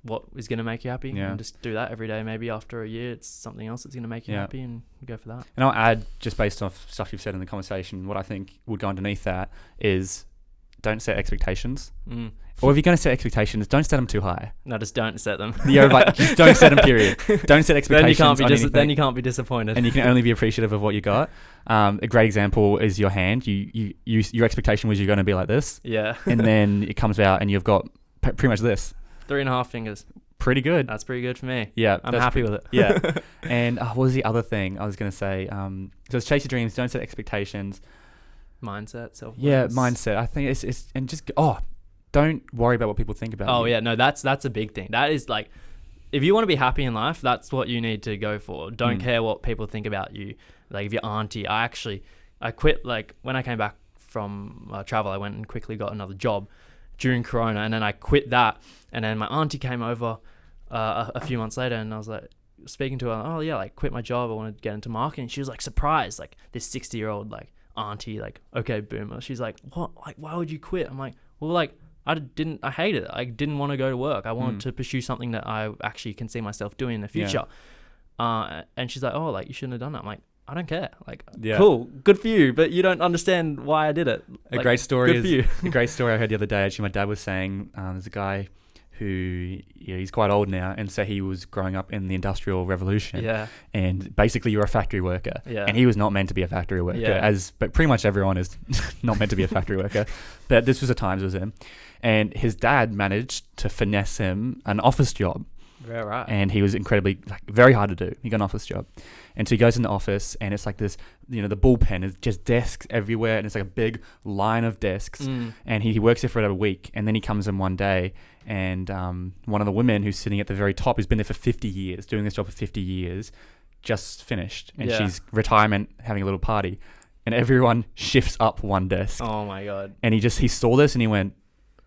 what is going to make you happy, and just do that every day. Maybe after a year it's something else that's going to make you happy, and go for that. And I'll add, just based off stuff you've said in the conversation, what I think would go underneath that is don't set expectations. Mm. Or if you're going to set expectations, don't set them too high. No, just don't set them. Just don't set them, period. Don't set expectations Then you can't be disappointed. And you can only be appreciative of what you got. A great example is your hand. Your expectation was you're going to be like this. Yeah. And then it comes out and you've got pretty much this. 3.5 fingers. Pretty good. That's pretty good for me. Yeah. I'm happy with it. Yeah. And what was the other thing I was going to say? So it's chase your dreams, don't set expectations. Mindset, self-awareness. Yeah, mindset. I think it's and just don't worry about what people think about you. Oh yeah, no, that's a big thing. That is like, if you want to be happy in life, that's what you need to go for. Don't care what people think about you. Like if your auntie, I quit, like when I came back from travel, I went and quickly got another job during Corona, and then I quit that, and then my auntie came over a few months later, and I was like speaking to her, oh yeah, like quit my job, I want to get into marketing. She was like surprised, like this 60-year-old like auntie, like okay boomer. She's like, what? Like why would you quit? I'm like, well, like I hated it. I didn't want to go to work. I wanted to pursue something that I actually can see myself doing in the future. And she's like, oh, like you shouldn't have done that. I'm like, I don't care. Like, cool, good for you, but you don't understand why I did it. A like, great story good for you. A great story I heard the other day. Actually, my dad was saying there's a guy who he's quite old now, and so he was growing up in the Industrial Revolution. Yeah. And basically, you're a factory worker. Yeah. And he was not meant to be a factory worker, but pretty much everyone is not meant to be a factory worker. But this was the times it was in, and his dad managed to finesse him an office job. Yeah, right. And he was incredibly, very hard to do. He got an office job. And so he goes in the office, and it's like this, the bullpen is just desks everywhere, and it's like a big line of desks. And he works there for about a week, and then he comes in one day, and one of the women who's sitting at the very top, who's been there for 50 years, doing this job for 50 years, just finished. And she's retirement, having a little party. And everyone shifts up one desk. Oh my God. And he saw this, and he went,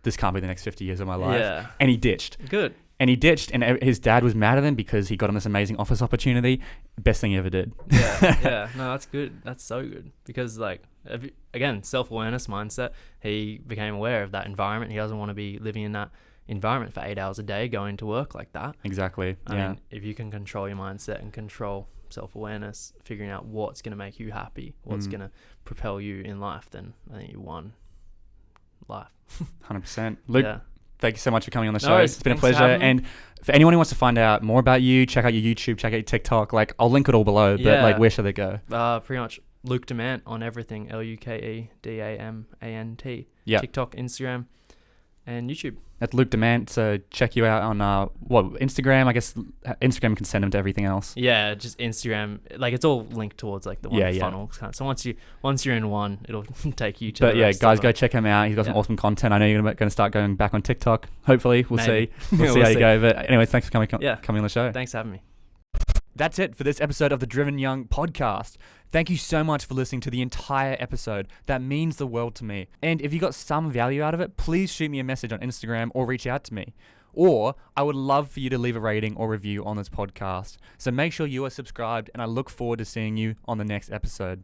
this can't be the next 50 years of my life. Yeah. And he ditched. Good. And he ditched, and his dad was mad at him because he got him this amazing office opportunity. Best thing he ever did. Yeah. No, that's good. That's so good. Because, like, again, self-awareness, mindset, he became aware of that environment. He doesn't want to be living in that environment for 8 hours a day, going to work like that. Exactly. I mean, if you can control your mindset and control self-awareness, figuring out what's going to make you happy, what's going to propel you in life, then I think you won life. 100%. Luke, thank you so much for coming on the show. No worries. It's been a pleasure. And for anyone who wants to find out more about you, check out your YouTube, check out your TikTok. Like, I'll link it all below, but where should they go? Pretty much Luke Damant on everything. LukeDamant. Yeah. TikTok, Instagram, and YouTube. That's Luke Damant. So check you out on Instagram. I guess Instagram can send them to everything else. Yeah, just Instagram. Like, it's all linked towards like the one funnel. So once you're in one, it'll take you to. But yeah, guys, go check him out. He's got some awesome content. I know you're going to start going back on TikTok. Hopefully, we'll see. We'll see how you go. But anyways, thanks for coming on the show. Thanks for having me. That's it for this episode of the Driven Young podcast. Thank you so much for listening to the entire episode. That means the world to me. And if you got some value out of it, please shoot me a message on Instagram or reach out to me. Or I would love for you to leave a rating or review on this podcast. So make sure you are subscribed, and I look forward to seeing you on the next episode.